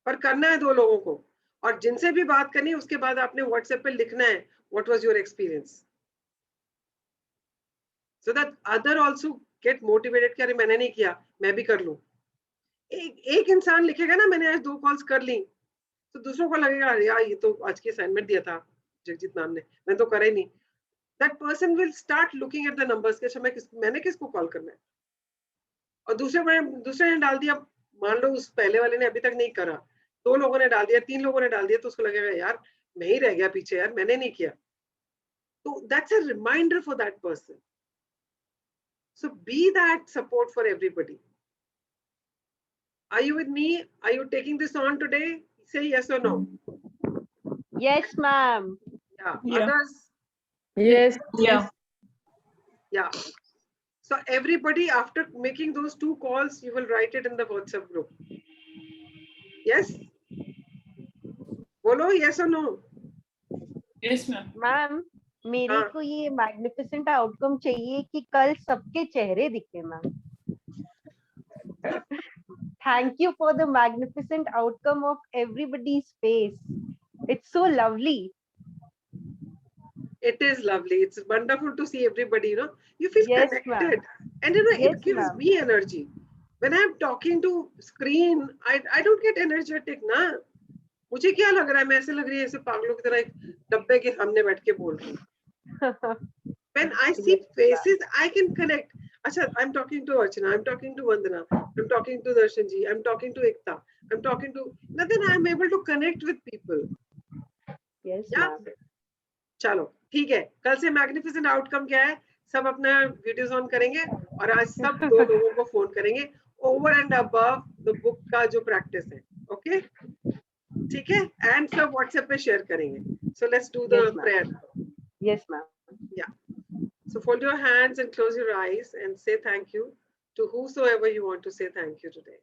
[SPEAKER 1] पर करना है 2 लोगों को, और जिनसे भी बात करनी है उसके बाद आपने व्हाट्सएप पे लिखना है what was your experience, so that other also get motivated कि अरे मैंने नहीं किया, मैं भी कर लूं। एक इंसान लिखेगा ना मैंने आज 2 कॉल्स कर ली, तो दूसरों को लगेगा अरे यार ये तो आज की असाइनमेंट दिया था जगजीत मैम ने, मैंने तो करा ही नहीं। That person will start looking at the numbers कि अच्छा मैंने किसको कॉल करना है, और दूसरे ने डाल दिया, मान लो उस पहले वाले ने अभी तक नहीं करा, 2 लोगों ने डाल दिया, 3 लोगों ने डाल दिया, तो उसको लगेगा यार मैं ही रह गया पीछे, यार मैंने नहीं किया। तो that's a reminder for that person. So be that support for everybody. Are you with me? Are you taking this on today? Say yes or no.
[SPEAKER 5] Yes, ma'am.
[SPEAKER 1] Yeah.
[SPEAKER 3] Yeah.
[SPEAKER 1] Others?
[SPEAKER 4] Yes.
[SPEAKER 3] Yeah.
[SPEAKER 1] Yeah. So everybody, after making those 2 calls, you will write it in the WhatsApp group. Yes? Bolo, yes or no?
[SPEAKER 4] Yes, ma'am.
[SPEAKER 5] Ma'am मेरे
[SPEAKER 1] हाँ।
[SPEAKER 5] को ये magnificent outcome चाहिए कि कल सबके चेहरे दिखे ma'am. Thank you for the magnificent outcome of everybody's face, it's so lovely.
[SPEAKER 1] It is lovely. It's wonderful to see everybody, you know. You feel
[SPEAKER 5] Yes,
[SPEAKER 1] connected.
[SPEAKER 5] ma'am.
[SPEAKER 1] And you know,
[SPEAKER 5] Yes,
[SPEAKER 1] it gives
[SPEAKER 5] ma'am.
[SPEAKER 1] me energy. When I'm talking to screen, I don't get energetic, na. मुझे क्या लग रहा है, मैं ऐसे लग रही है, ऐसे पागलों की तरह एक डब्बे के सामने बैठ के बोल रही हूँ। When I see faces, I can connect. अच्छा, I'm talking to Archana, I'm talking to Vandana, I'm talking to Darshan ji, I'm talking to Ekta, I'm talking to, then I'm able to connect with people.
[SPEAKER 5] Yes,
[SPEAKER 1] Yeah.
[SPEAKER 5] ma'am.
[SPEAKER 1] चलो ठीक है, कल से magnificent outcome क्या है, सब अपना videos on करेंगे और आज सब 2 लोगों को फोन करेंगे over and above the book का जो प्रैक्टिस है। ओके, ठीक है, एंड सब व्हाट्सएप पे शेयर करेंगे। So let's do the
[SPEAKER 5] Yes, ma'am.
[SPEAKER 1] Prayer.
[SPEAKER 5] Yes, ma'am.
[SPEAKER 1] Yeah. So fold your hands and close your eyes and say thank you to whosoever you want to say thank you today.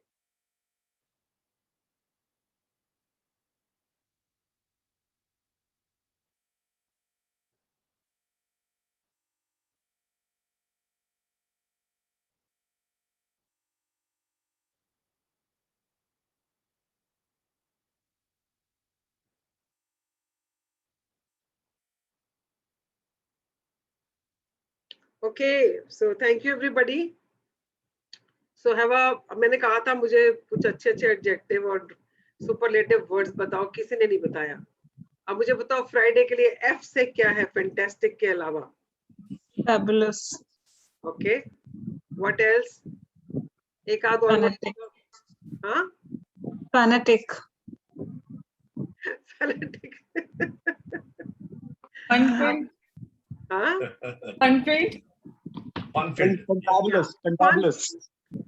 [SPEAKER 1] Okay, so thank you everybody. So मैंने कहा था मुझे कुछ अच्छे adjective और superlative words बताओ, किसी ने नहीं बताया। अब मुझे बताओ फ्राइडे के लिए एफ से क्या है फैंटास्टिक के अलावा?
[SPEAKER 3] Fabulous.
[SPEAKER 1] Okay, what else? एक आध और
[SPEAKER 3] Fanatic.
[SPEAKER 1] हाँ,
[SPEAKER 3] Fanatic.
[SPEAKER 1] फैनेटिक।
[SPEAKER 4] Unfilled.
[SPEAKER 1] हाँ,
[SPEAKER 4] Unfilled.
[SPEAKER 6] Unfilled.
[SPEAKER 2] Fantabulous, fantabulous.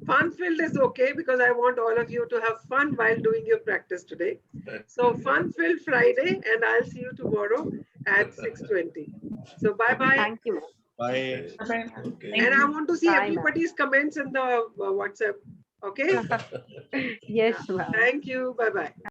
[SPEAKER 1] Fun-filled is okay because I want all of you to have fun while doing your practice today. So fun-filled Friday, and I'll see you tomorrow at 6:20. So bye-bye.
[SPEAKER 5] Thank you, ma'am.
[SPEAKER 2] Bye.
[SPEAKER 4] Bye.
[SPEAKER 6] Okay.
[SPEAKER 1] And I want to see
[SPEAKER 5] Bye, ma'am.
[SPEAKER 1] everybody's comments in the WhatsApp. Okay?
[SPEAKER 5] Yes, ma'am.
[SPEAKER 1] Thank you. Bye-bye.